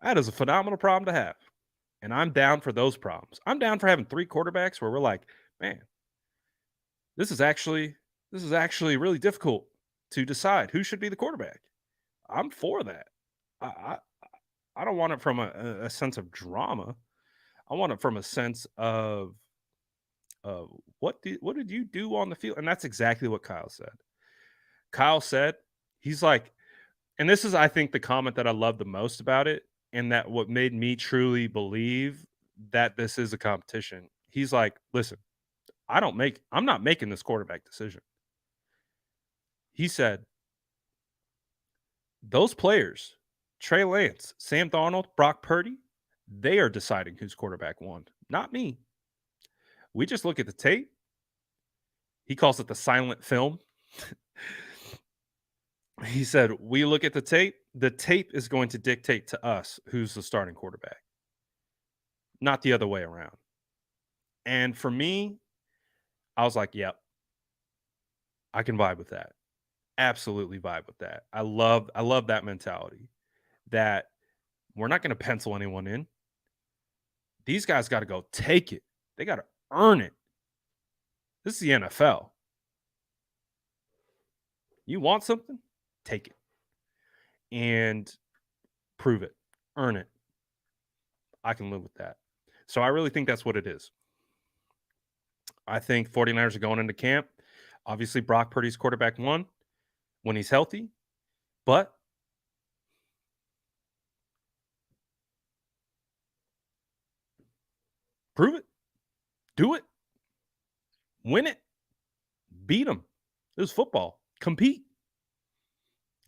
that is a phenomenal problem to have. And I'm down for those problems. I'm down for having 3 quarterbacks where we're like, man, this is actually really difficult to decide who should be the quarterback. I'm for that. I I, I don't want it from a sense of drama. I want it from a sense of what did you do on the field? And that's exactly what Kyle said. Kyle said he's like, and this is I think the comment that I love the most about it, and that what made me truly believe that this is a competition. He's like, listen, I'm not making this quarterback decision. He said, those players, Trey Lance, Sam Darnold, Brock Purdy, they are deciding who's quarterback one, not me. We just look at the tape. He calls it the silent film. He said, we look at the tape. The tape is going to dictate to us who's the starting quarterback, not the other way around. And for me, I was like, yep, I can vibe with that. Absolutely vibe with that. I love that mentality that we're not going to pencil anyone in. These guys got to go take it. They got to earn it. This is the NFL. You want something? Take it and prove it. Earn it. I can live with that. So I really think that's what it is. I think 49ers are going into camp. Obviously, Brock Purdy's quarterback one when he's healthy, but prove it. Do it. Win it. Beat them. This is football. Compete.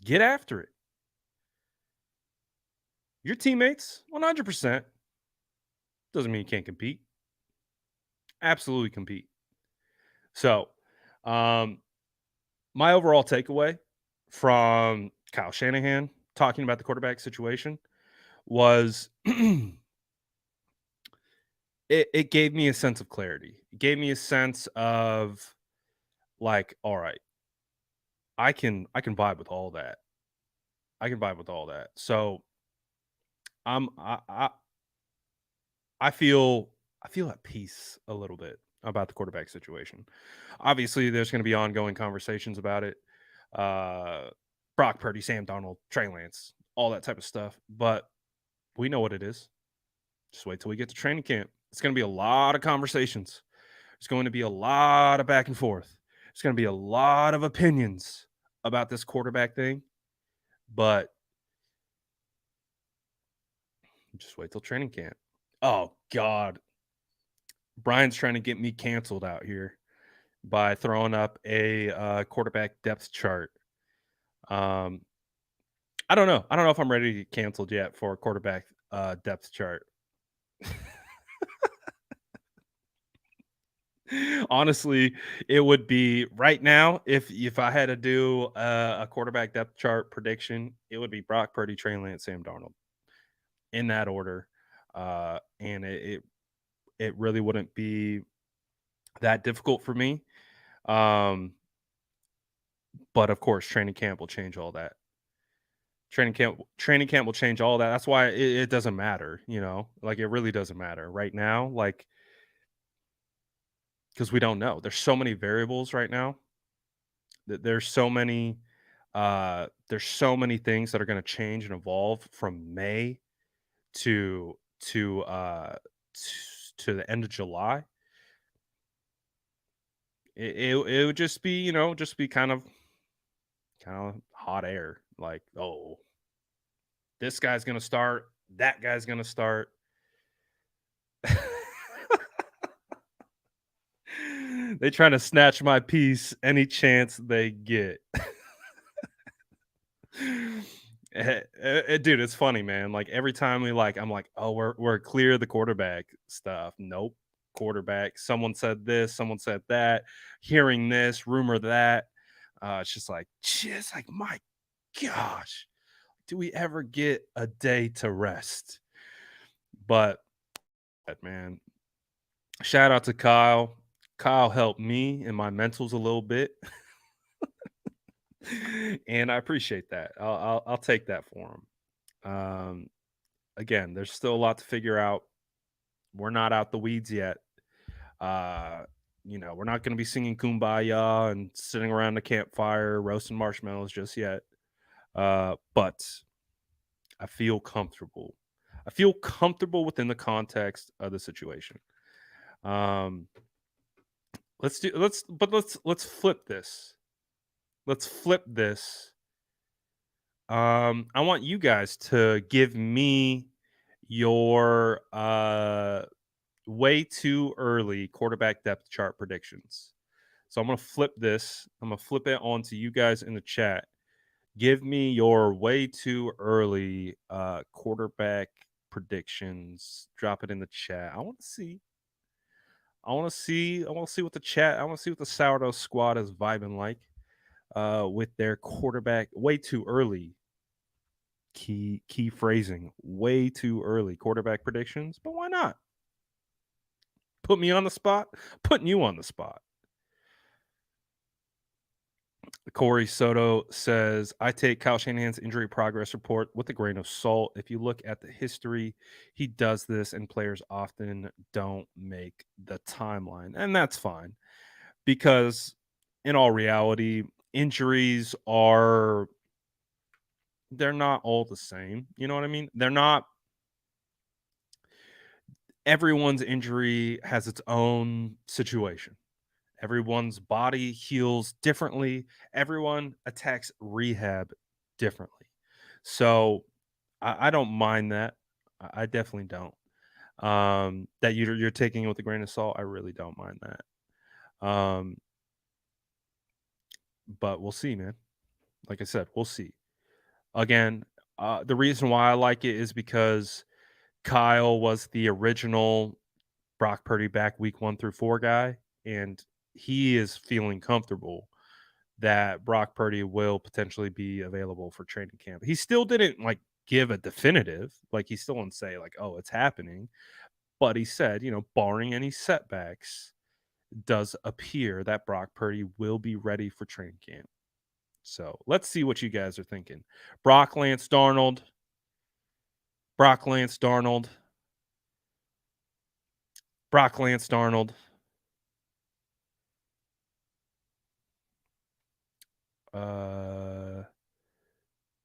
Get after it. Your teammates, 100%. Doesn't mean you can't compete. Absolutely compete. So, my overall takeaway from Kyle Shanahan talking about the quarterback situation was it gave me a sense of clarity. It gave me a sense of like, all right, I can vibe with all that. I can vibe with all that. So I'm I feel at peace a little bit about the quarterback situation. Obviously, there's going to be ongoing conversations about it. Uh, Brock Purdy, Sam Donald, Trey Lance, all that type of stuff. But we know what it is. Just wait till we get to training camp. It's going to be a lot of conversations. There's going to be a lot of back and forth. There's going to be a lot of opinions about this quarterback thing. But just wait till training camp. Oh, God. Brian's trying to get me canceled out here by throwing up a quarterback depth chart. Um, I don't know. I don't know if I'm ready to get canceled yet for a quarterback depth chart. Honestly, it would be right now if I had to do a quarterback depth chart prediction, it would be Brock Purdy, Trey Lance, Sam Darnold in that order. And it really wouldn't be that difficult for me. Um, but of course, training camp will change all that. Training camp will change all that. That's why it doesn't matter, like it really doesn't matter right now, like because we don't know. There's so many variables right now. There's so many things that are going to change and evolve from May to to uh to the end of July. It would just be, just be kind of hot air. Like, oh, this guy's gonna start, that guy's gonna start. They trying to snatch my piece any chance they get. Dude, it's funny, man. Like every time I'm like, oh, we're clear of the quarterback stuff. Nope, quarterback. Someone said this, someone said that. Hearing this, rumor that. It's just like, my gosh, do we ever get a day to rest? But man, shout out to Kyle. Kyle helped me in my mentals a little bit, and I appreciate that. I'll take that for him. Again, there's still a lot to figure out. We're not out the weeds yet. Uh, we're not going to be singing "Kumbaya" and sitting around the campfire roasting marshmallows just yet. But I feel comfortable. I feel comfortable within the context of the situation. Um, let's flip this. Let's flip this. I want you guys to give me your way too early quarterback depth chart predictions. So I'm gonna flip this. I'm gonna flip it onto you guys in the chat. Give me your way too early quarterback predictions. Drop it in the chat. I want to see. I want to see. I want to see what the chat. I want to see what the sourdough squad is vibing like with their quarterback way too early. Key phrasing. Way too early quarterback predictions. But why not? Put me on the spot. Putting you on the spot. Corey Soto says, I take Kyle Shanahan's injury progress report with a grain of salt. If you look at the history, he does this, and players often don't make the timeline. And that's fine because, in all reality, injuries they're not all the same. You know what I mean? They're not, everyone's injury has its own situation. Everyone's body heals differently. Everyone attacks rehab differently. So I don't mind that. I definitely don't. That you're taking it with a grain of salt. I really don't mind that. But we'll see, man. Like I said, we'll see. Again, the reason why I like it is because Kyle was the original Brock Purdy back week 1 through 4 guy, and he is feeling comfortable that Brock Purdy will potentially be available for training camp. He still didn't give a definitive, he still didn't say oh, it's happening, but he said, barring any setbacks, does appear that Brock Purdy will be ready for training camp. So let's see what you guys are thinking. Brock Lance Darnold. Brock Lance Darnold. Brock Lance Darnold.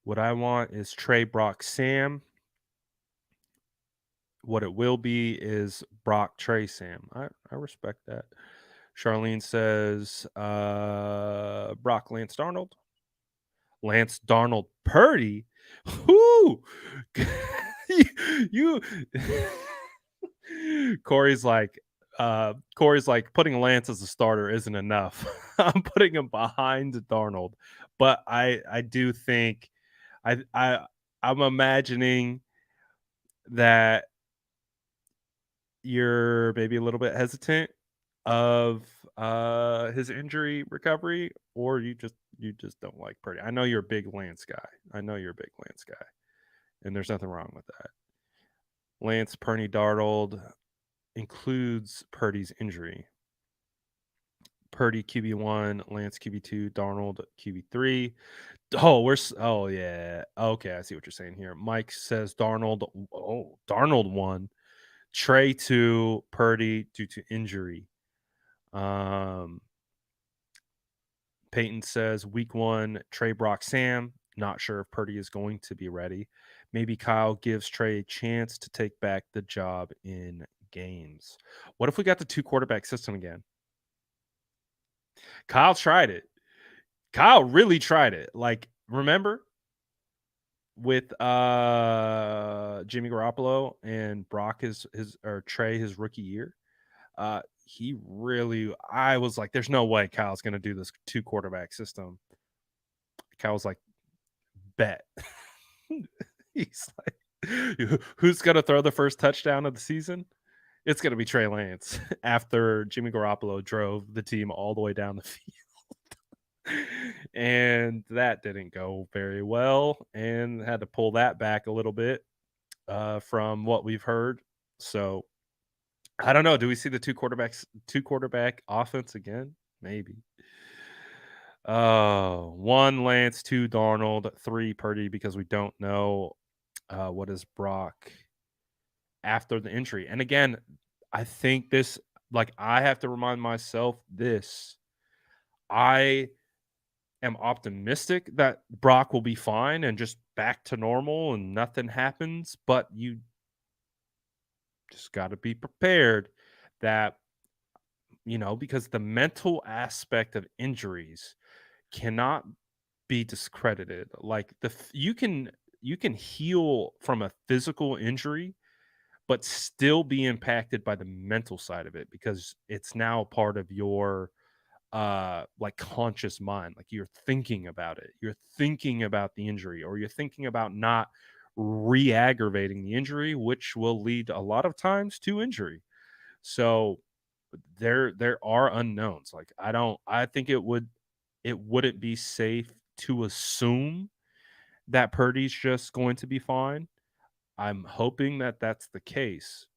What I want is Trey, Brock, Sam. What it will be is Brock, Trey, Sam. I respect that. Charlene says Brock, Lance Darnold. Lance Darnold Purdy. Whoo! you Corey's like putting Lance as a starter isn't enough. I'm putting him behind Darnold. But I do think I'm imagining that you're maybe a little bit hesitant of his injury recovery, or you just don't like Purdy? I know you're a big Lance guy. I know you're a big Lance guy, and there's nothing wrong with that. Lance Purdy Darnold includes Purdy's injury. Purdy QB1, Lance QB2, Darnold QB3. Oh yeah. Okay, I see what you're saying here. Mike says Darnold. Oh, Darnold 1, Trey 2, Purdy due to injury. Um, Peyton says week 1, Trey, Brock, Sam. Not sure if Purdy is going to be ready. Maybe Kyle gives Trey a chance to take back the job in games. What if we got the 2 quarterback system again? Kyle tried it. Kyle really tried it. Like, remember with Jimmy Garoppolo and Brock his or Trey his rookie year? He really, I was like, there's no way Kyle's gonna do this 2 quarterback system. Kyle was like, bet. He's like, who's gonna throw the first touchdown of the season? It's gonna be Trey Lance after Jimmy Garoppolo drove the team all the way down the field. And that didn't go very well, and had to pull that back a little bit from what we've heard. So I don't know. Do we see the 2 quarterback offense again? Maybe. 1 Lance, 2 Darnold, 3 Purdy, because we don't know what is Brock after the injury. And again, I think this, like, I have to remind myself this. I am optimistic that Brock will be fine and just back to normal and nothing happens, but you just got to be prepared that, because the mental aspect of injuries cannot be discredited. Like you can heal from a physical injury but still be impacted by the mental side of it, because it's now part of your like conscious mind. Like you're thinking about it, you're thinking about the injury, or you're thinking about not re-aggravating the injury, which will lead a lot of times to injury. So there are unknowns. Like I think it wouldn't be safe to assume that Purdy's just going to be fine. I'm hoping that that's the case,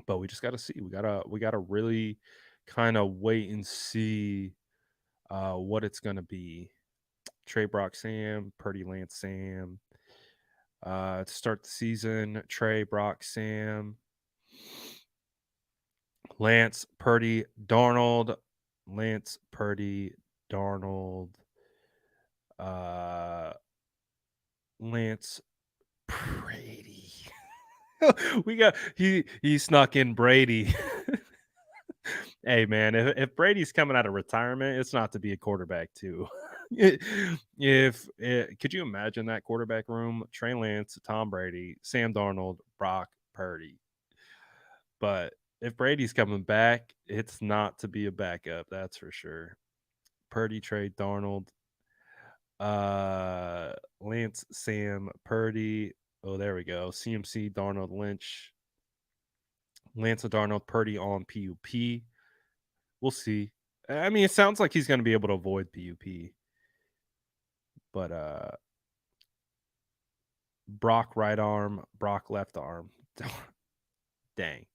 but we just got to see. We got to really kind of wait and see what it's going to be. Trey, Brock, Sam, Purdy, Lance, Sam. To start the season, Trey, Brock, Sam, Lance, Purdy, Darnold, Lance, Purdy, Darnold, uh, Lance, Brady. He snuck in Brady. Hey man, if Brady's coming out of retirement, it's not to be a quarterback too. Could you imagine that quarterback room? Trey Lance, Tom Brady, Sam Darnold, Brock Purdy. But if Brady's coming back, it's not to be a backup, that's for sure. Purdy, Trey, Darnold, Lance, Sam, Purdy. Oh, there we go. CMC, Darnold, Lynch, Lance Darnold, Purdy on PUP. We'll see. I mean, it sounds like he's going to be able to avoid PUP, but Brock right arm, Brock left arm. Dang.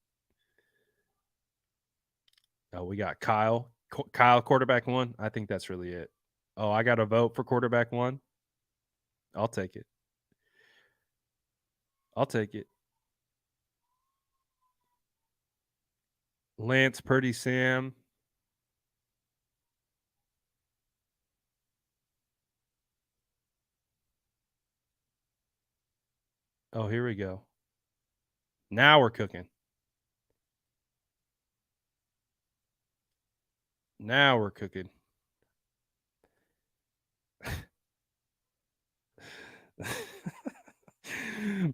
Oh, we got Kyle. Kyle quarterback 1. I think that's really it. Oh, I got a vote for quarterback 1. I'll take it. I'll take it. Lance, Purdy, Sam. Oh, here we go. Now we're cooking. Now we're cooking.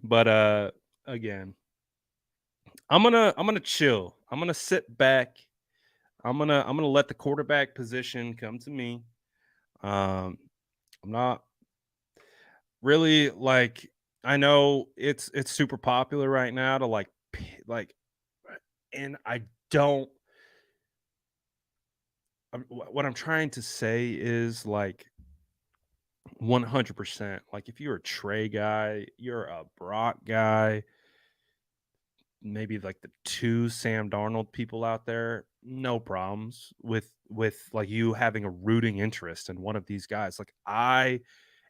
But again, I'm gonna chill. I'm gonna sit back. I'm gonna let the quarterback position come to me. Um, I'm not really like, I know it's super popular right now to like, and I don't what I'm trying to say is like 100%. Like if you're a Trey guy, you're a Brock guy, maybe like the two Sam Darnold people out there, no problems with like you having a rooting interest in one of these guys. Like I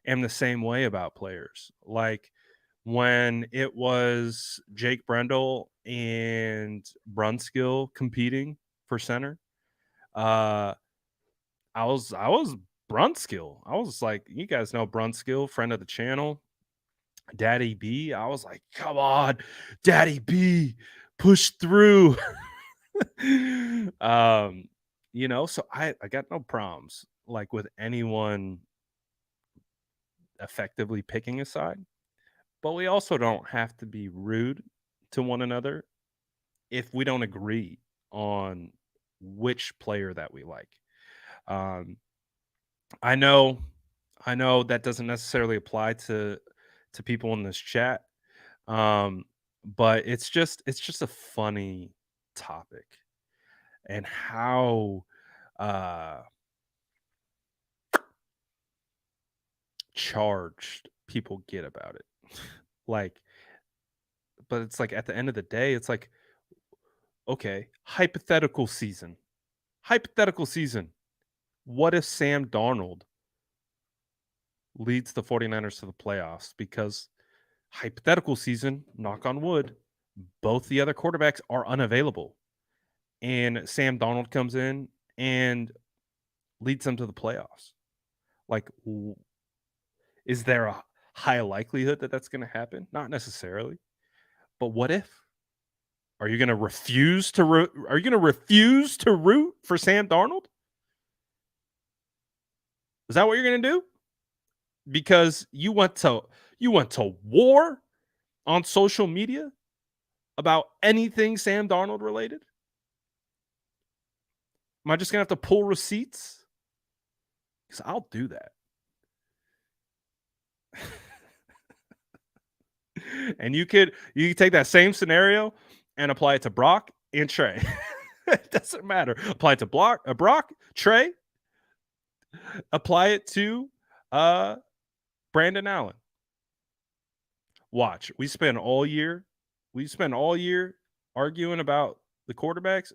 am the same way about players. Like when it was Jake Brendel and Brunskill competing for center, uh I was Brunskill. I was like, you guys know Brunskill, friend of the channel, Daddy B. I was like, come on, Daddy B, push through. um, so I got no problems like with anyone effectively picking a side, but we also don't have to be rude to one another if we don't agree on which player that we like. Um, I know I know that doesn't necessarily apply to people in this chat. Um, but it's just a funny topic and how uh charged people get about it. Like, but it's like at the end of the day, it's like, okay, hypothetical season. Hypothetical season. What if Sam Darnold leads the 49ers to the playoffs? Because hypothetical season, knock on wood, both the other quarterbacks are unavailable. And Sam Darnold comes in and leads them to the playoffs. Like, is there a high likelihood that that's going to happen? Not necessarily. But what if? Are you going to refuse to root? Are you going to refuse to root for Sam Darnold? Is that what you're going to do? Because you went to war on social media about anything Sam Darnold related? Am I just going to have to pull receipts? Because I'll do that. And you could take that same scenario and apply it to Brock and Trey. It doesn't matter. Apply it to Brock, Trey. Apply it to uh Brandon Allen. Watch. We spend all year arguing about the quarterbacks.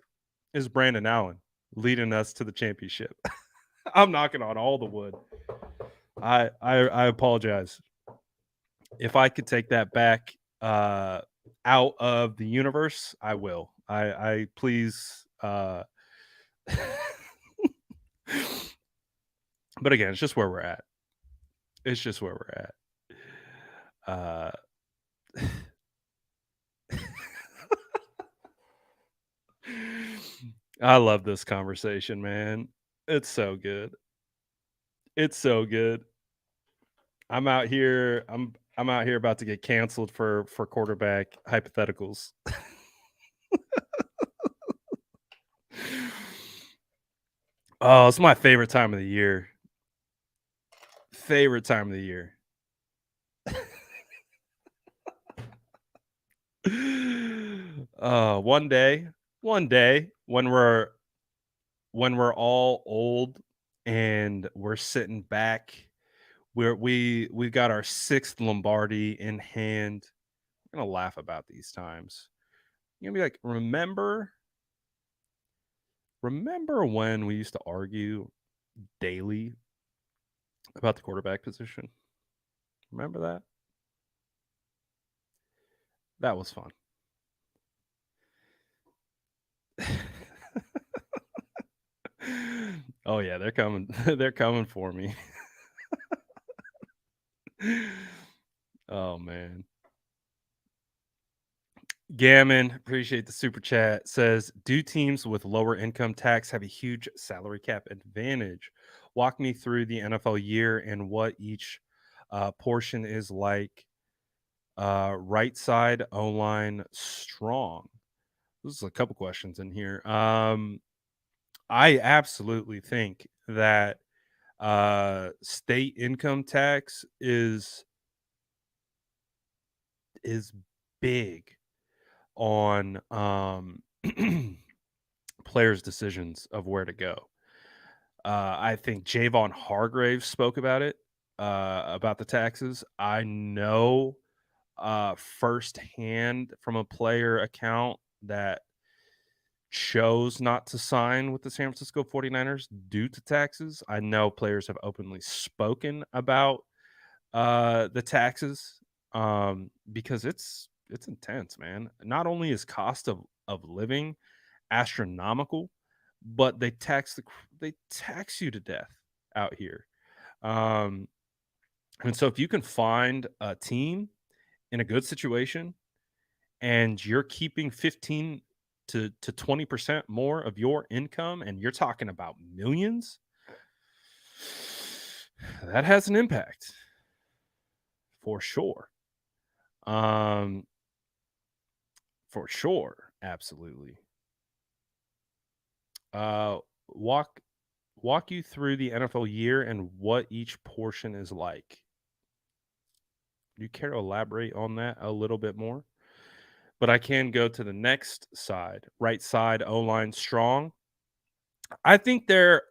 Is Brandon Allen leading us to the championship? I'm knocking on all the wood. I apologize. If I could take that back out of the universe, I will. I please but again, it's just where we're at. It's just where we're at. Uh I love this conversation, man. It's so good. It's so good. I'm out here about to get canceled for quarterback hypotheticals. Oh, it's my favorite time of the year. Favorite time of the year. One day when we're all old and we're sitting back, we got our sixth Lombardi in hand. I'm gonna laugh about these times. You're gonna be like, remember when we used to argue daily about the quarterback position? Remember that? That was fun. Oh yeah, they're coming. They're coming for me. Oh man. Gammon, appreciate the super chat. Says, do teams with lower income tax have a huge salary cap advantage? Walk me through the NFL year and what each portion is like. Right side, O line, strong. There's a couple questions in here. I absolutely think that state income tax is big on players' decisions of where to go. I think Javon Hargrave spoke about it, about the taxes. I know firsthand from a player account that chose not to sign with the San Francisco 49ers due to taxes. I know players have openly spoken about the taxes, because it's intense, man. Not only is cost of living astronomical, but they tax you to death out here. Um, and so if you can find a team in a good situation and you're keeping 15 to 20% more of your income, and you're talking about millions, that has an impact for sure. Um, for sure, absolutely. Uh, walk walk you through the NFL year and what each portion is like. Do you care to elaborate on that a little bit more? But I can go to the next side, right side, O line strong. I think there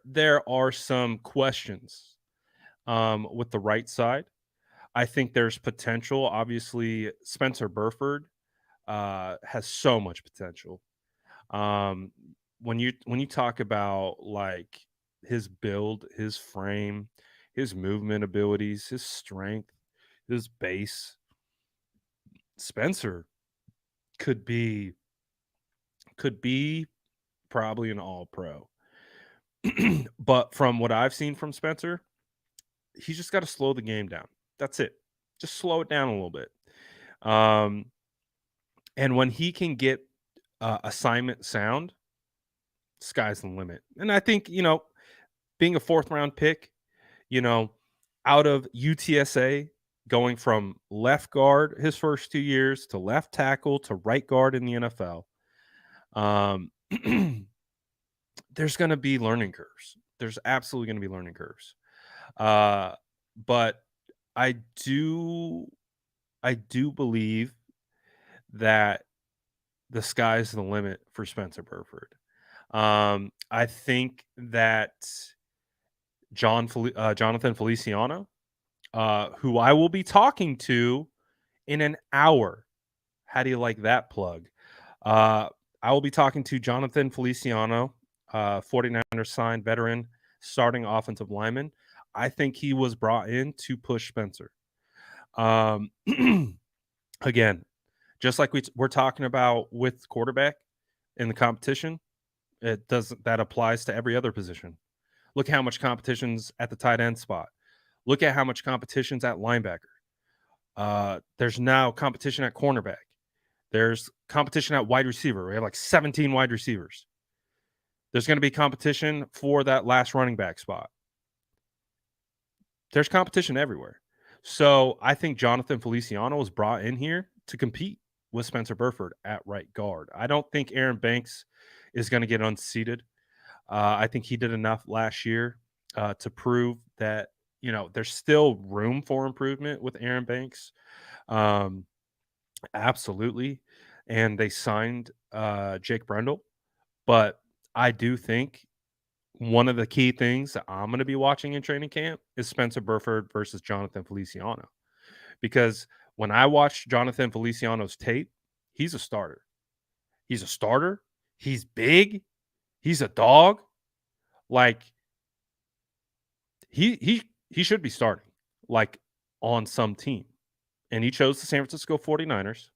are some questions with the right side. I think there's potential. Obviously, Spencer Burford has so much potential. Um, when you talk about like his build, his frame, his movement abilities, his strength, his base, Spencer could be could be probably an all pro. But from what I've seen from Spencer, he's just got to slow the game down. That's it. Just slow it down a little bit. Um, and when he can get assignment sound, sky's the limit. And I think, being a fourth round pick, you know, out of UTSA, going from left guard his first 2 years to left tackle to right guard in the NFL, um, there's going to be learning curves. There's absolutely going to be learning curves. Uh, but I do, I do believe that the sky's the limit for Spencer Burford. I think that Jonathan Feliciano, who I will be talking to in an hour. How do you like that plug? Uh, I will be talking to Jonathan Feliciano, 49ers signed veteran, starting offensive lineman. I think he was brought in to push Spencer. Um, again, just like we're talking about with quarterback in the competition, that applies to every other position. Look how much competition's at the tight end spot. Look at how much competition's at linebacker. There's now competition at cornerback. There's competition at wide receiver. We have like 17 wide receivers. There's going to be competition for that last running back spot. There's competition everywhere. So I think Jonathan Feliciano was brought in here to compete with Spencer Burford at right guard. I don't think Aaron Banks is going to get unseated. I think he did enough last year to prove that, there's still room for improvement with Aaron Banks. Um, absolutely. And they signed Jake Brendel. But I do think one of the key things that I'm going to be watching in training camp is Spencer Burford versus Jonathan Feliciano. Because when I watch Jonathan Feliciano's tape, he's a starter. He's a starter. He's big. He's a dog. Like he should be starting like on some team. And he chose the San Francisco 49ers.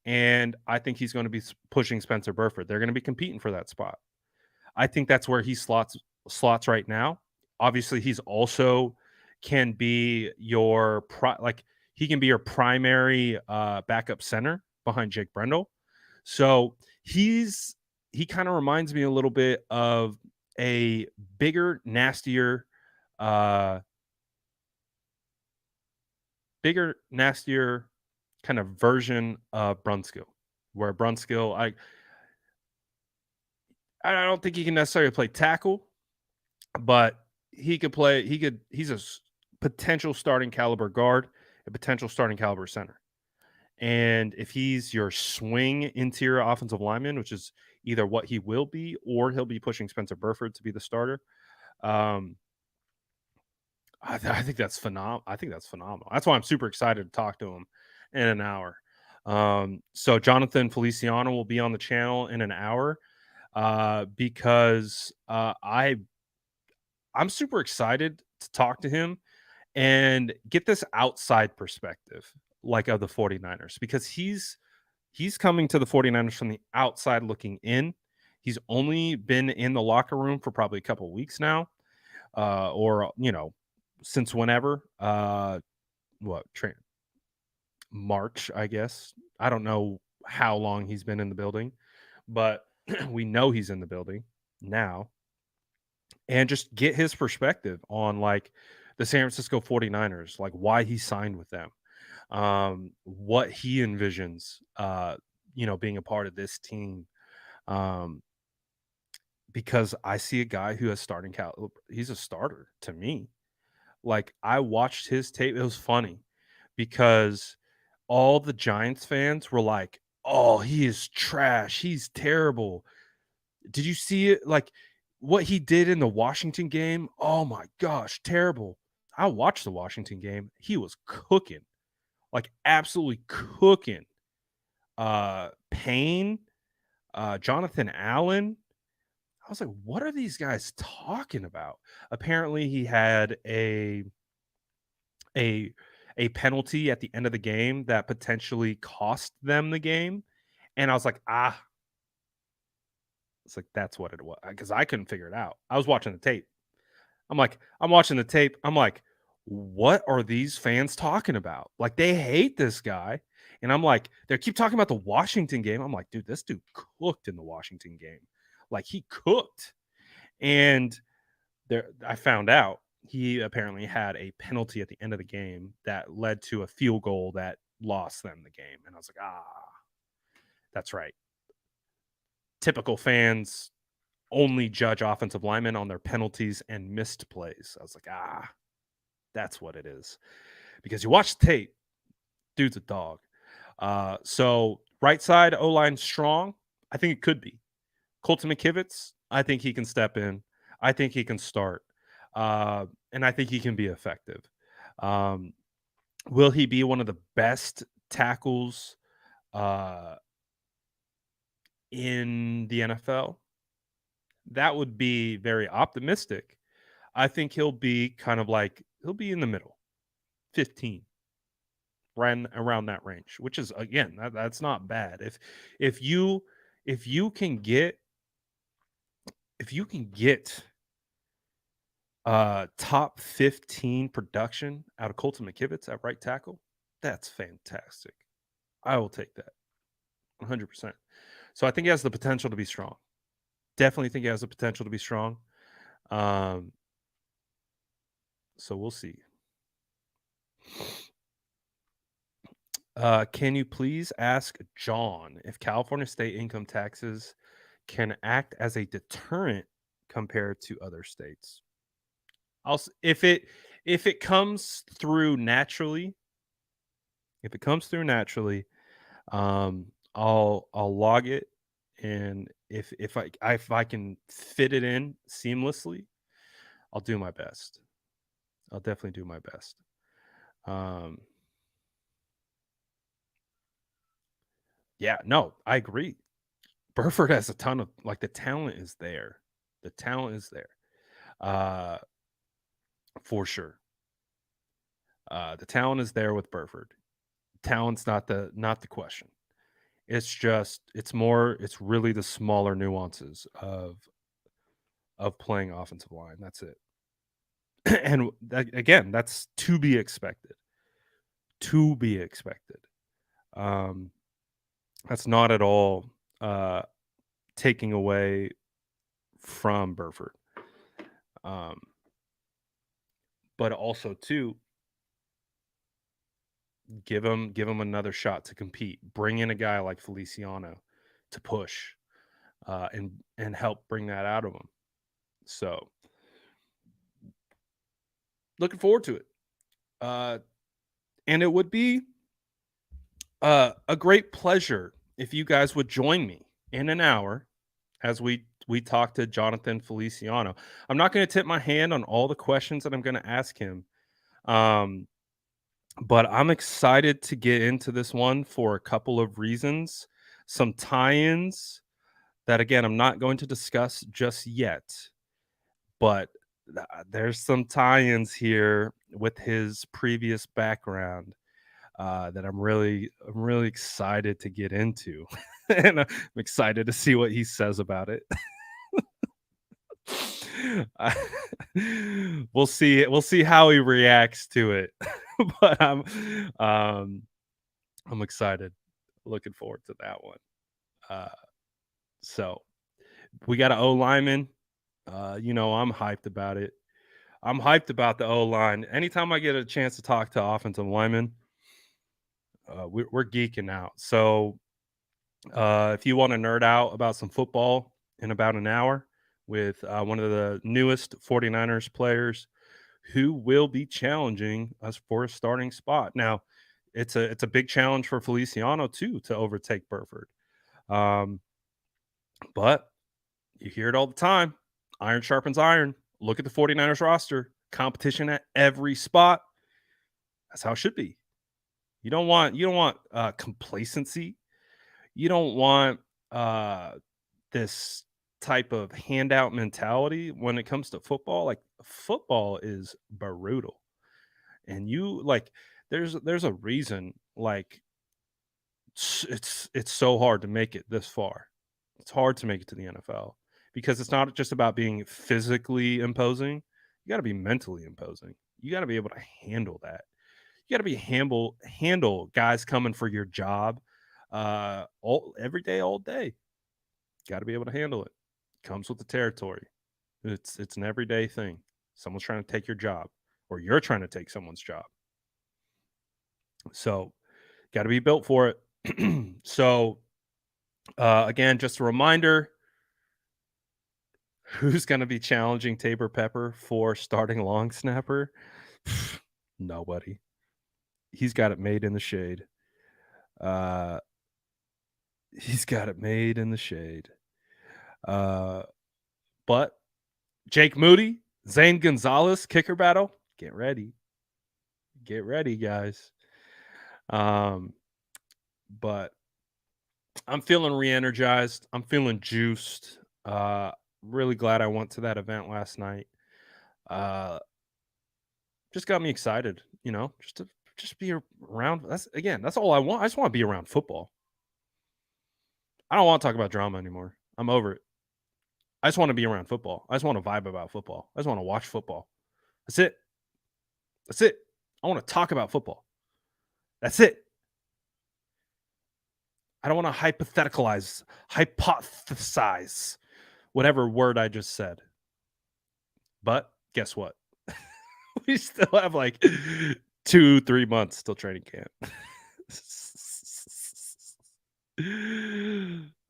And I think he's going to be pushing Spencer Burford. They're going to be competing for that spot. I think that's where he slots right now. Obviously, he's also can be your he can be your primary backup center behind Jake Brendel. So he kind of reminds me a little bit of a bigger, nastier, uh, kind of version of Brunskill, where Brunskill, I don't think he can necessarily play tackle, but he could play. He's a potential starting caliber guard, a potential starting caliber center. And if he's your swing interior offensive lineman, which is either what he will be, or he'll be pushing Spencer Burford to be the starter, Um, I think that's phenomenal. I think that's phenomenal. That's why I'm super excited to talk to him in an hour. So Jonathan Feliciano will be on the channel in an hour because I'm super excited to talk to him and get this outside perspective like of the 49ers because he's coming to the 49ers from the outside looking in. He's only been in the locker room for probably a couple weeks now, or since whenever. What March, I guess. I don't know how long he's been in the building, but we know he's in the building now, and just get his perspective on like the San Francisco 49ers, like why he signed with them, what he envisions, being a part of this team. Um, because I see a guy who has starting caliber. He's a starter to me. Like I watched his tape. It was funny because all the Giants fans were like, "Oh, he is trash. He's terrible. Did you see it? Like what he did in the Washington game? Oh my gosh, terrible." I watched the Washington game. He was cooking. Like absolutely cooking. Payne, Jonathan Allen. I was like, what are these guys talking about? Apparently he had a a penalty at the end of the game that potentially cost them the game. And I was like, it's like that's what it was. Because I couldn't figure it out. I was watching the tape. I'm watching the tape. I'm like, what are these fans talking about? Like they hate this guy. And I'm like, they keep talking about the Washington game. I'm like, dude, this dude cooked in the Washington game. Like he cooked. And there I found out he apparently had a penalty at the end of the game that led to a field goal that lost them the game. And I was like, that's right. Typical fans only judge offensive linemen on their penalties and missed plays. I was like, that's what it is. Because you watch the tape, dude's a dog. So right side O-line strong. I think it could be. Colton McKivitz, I think he can step in. I think he can start. And I think he can be effective. Um, will he be one of the best tackles in the NFL? That would be very optimistic. I think he'll be he'll be in the middle, 15, right around that range, which is again that's not bad. If you if you can get if you can get top 15 production out of Colton McKivitz at right tackle, that's fantastic. I will take that 100%. So I think he has the potential to be strong. Definitely think he has the potential to be strong. So we'll see. Can you please ask John if California state income taxes can act as a deterrent compared to other states? If it comes through naturally, I'll log it, and if I can fit it in seamlessly, I'll do my best. I'll definitely do my best. Yeah, no, I agree. Burford has a ton of the talent is there. The talent is there. For sure. The talent is there with Burford. Talent's not the question. It's really the smaller nuances of playing offensive line. That's it. And again, that's to be expected. To be expected. That's not at all taking away from Burford. But also too, give him another shot to compete. Bring in a guy like Feliciano to push and help bring that out of him. So looking forward to it. And it would be a great pleasure if you guys would join me in an hour as we we talked to Jonathan Feliciano. I'm not going to tip my hand on all the questions that I'm going to ask him. Um, but I'm excited to get into this one for a couple of reasons. Some tie-ins that again I'm not going to discuss just yet, but there's some tie-ins here with his previous background that I'm really excited to get into, and I'm excited to see what he says about it. I- we'll see. We'll see how he reacts to it, but um, I'm excited. Looking forward to that one. Uh, so we got an O lineman. I'm hyped about it. I'm hyped about the O line. Anytime I get a chance to talk to offensive linemen, we're geeking out. So if you want to nerd out about some football in about an hour with one of the newest 49ers players who will be challenging us for a starting spot. Now, it's a big challenge for Feliciano too to overtake Burford. Um, but you hear it all the time. Iron sharpens iron. Look at the 49ers roster. Competition at every spot. That's how it should be. You don't want complacency. You don't want uh this type of handout mentality when it comes to football. Like football is brutal. And you like there's a reason like it's so hard to make it this far. It's hard to make it to the NFL because it's not just about being physically imposing. You got to be mentally imposing. You got to be able to handle that. You got to be handle guys coming for your job every day, all day. Got to be able to handle it. Comes with the territory. It's an everyday thing. Someone's trying to take your job, or you're trying to take someone's job. So, got to be built for it. So, again, just a reminder: who's going to be challenging Tabor Pepper for starting long snapper? Nobody. He's got it made in the shade. Uh, he's got it made in the shade. But Jake Moody, Zane Gonzalez, kicker battle. Get ready. Get ready, guys. But I'm feeling re-energized. I'm feeling juiced. Really glad I went to that event last night. Just got me excited, just be around. That's all I want. I just want to be around football. I don't want to talk about drama anymore. I'm over it. I just want to be around football. I just want to vibe about football. I just want to watch football. That's it. That's it. I want to talk about football. That's it. I don't want to hypothesize whatever word I just said. But guess what? We still have like 2-3 months till training camp.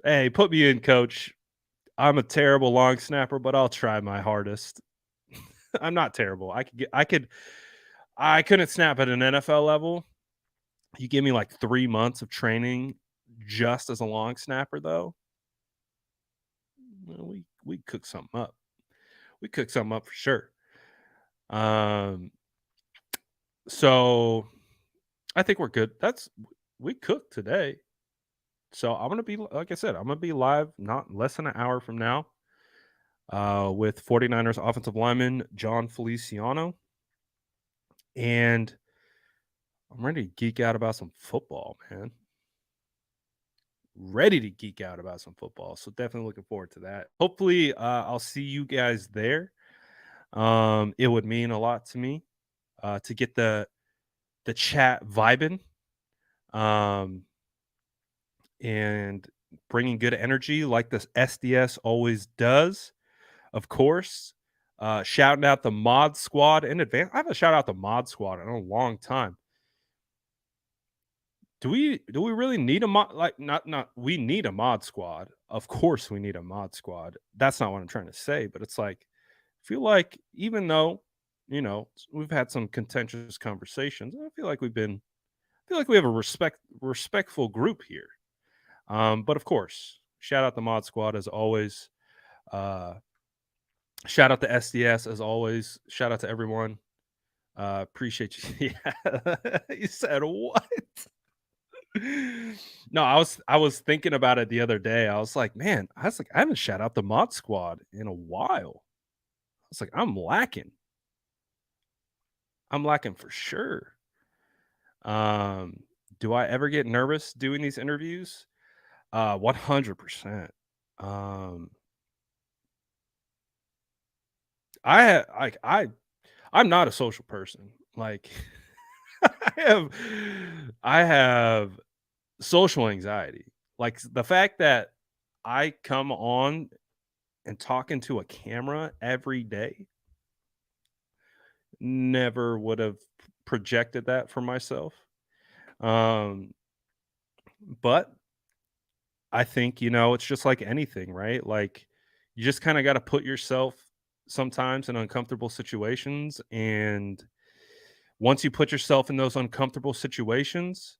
Hey, put me in, coach. I'm a terrible long snapper, but I'll try my hardest. I'm not terrible. I couldn't snap at an NFL level. You give me like 3 months of training just as a long snapper, though. Well, we cook something up. We cook something up for sure. So I think we're good. We cooked today. So I'm gonna be like I said, I'm gonna be live not less than an hour from now with 49ers offensive lineman John Feliciano. And I'm ready to geek out about some football, man. Ready to geek out about some football. So definitely looking forward to that. Hopefully, I'll see you guys there. It would mean a lot to me to get the chat vibing and bringing good energy like this SDS always does. Of course, shouting out the mod squad in advance. I haven't shouted out the mod squad in a long time. Do we really need a mod? Like, not we need a mod squad. Of course, we need a mod squad. That's not what I'm trying to say, but it's like I feel like even though we've had some contentious conversations, I feel like we have a respectful group here. But of course, shout out the mod squad as always. Shout out to SDS as always. Shout out to everyone. Appreciate you. Yeah. You said what? No, I was thinking about it the other day. I was like, man, I haven't shout out the Mod Squad in a while. I was like, I'm lacking. I'm lacking for sure. Do I ever get nervous doing these interviews? 100%. Um, I'm not a social person. Like I have I have social anxiety. Like the fact that I come on and talk into a camera every day, never would have projected that for myself. Um, but I think, it's just like anything, right? Like you just kind of got to put yourself sometimes in uncomfortable situations. And once you put yourself in those uncomfortable situations,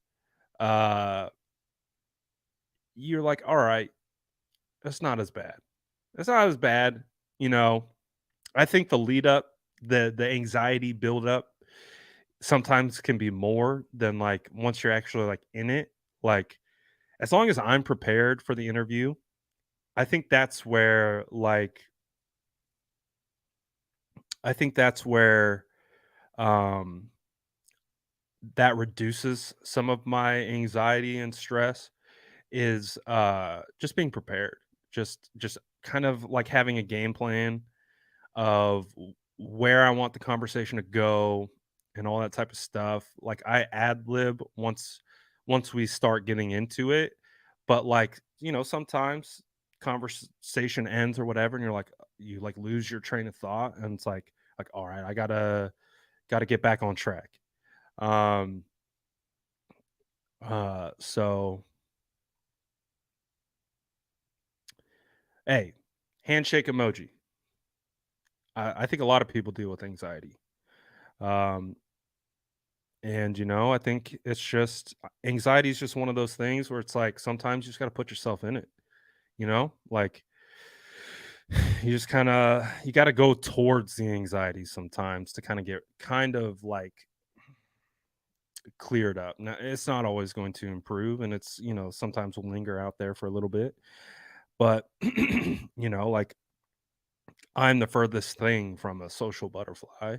uh, you're like, all right, that's not as bad. It's not as bad. You know, I think the lead up, the anxiety build up sometimes can be more than like once you're actually like in it. Like as long as I'm prepared for the interview, I think that's where like I think that's where um that reduces some of my anxiety and stress is just being prepared. Just kind of like having a game plan of where I want the conversation to go and all that type of stuff. Like I ad lib once we start getting into it, but like sometimes conversation ends or whatever, and you like lose your train of thought, and it's like all right, I gotta get back on track. Um. So hey, handshake emoji. I think a lot of people deal with anxiety. Um, and I think it's just anxiety is just one of those things where it's like sometimes you just got to put yourself in it. Like you just you got to go towards the anxiety sometimes to kind of get kind of like cleared up. Now it's not always going to improve, and it's sometimes will linger out there for a little bit. But like I'm the furthest thing from a social butterfly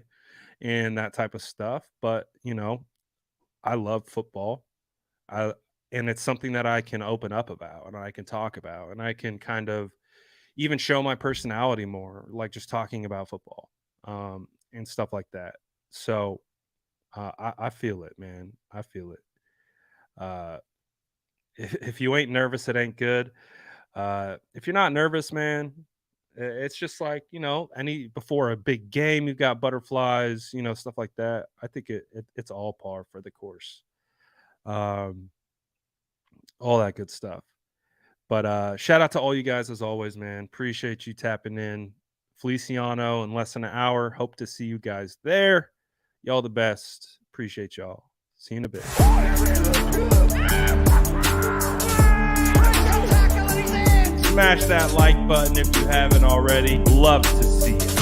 and that type of stuff. But I love football. I and it's something that I can open up about and I can talk about and I can kind of even show my personality more, like just talking about football and stuff like that. So I feel it, man. I feel it. Uh, if you ain't nervous, it ain't good. If you're not nervous, man, it's just like any before a big game, you've got butterflies, stuff like that. I think it's all par for the course. Um, all that good stuff. But shout out to all you guys as always, man. Appreciate you tapping in. Feliciano in less than an hour. Hope to see you guys there. Y'all the best. Appreciate y'all. See you in a bit. Smash that like button if you haven't already. Love to see it.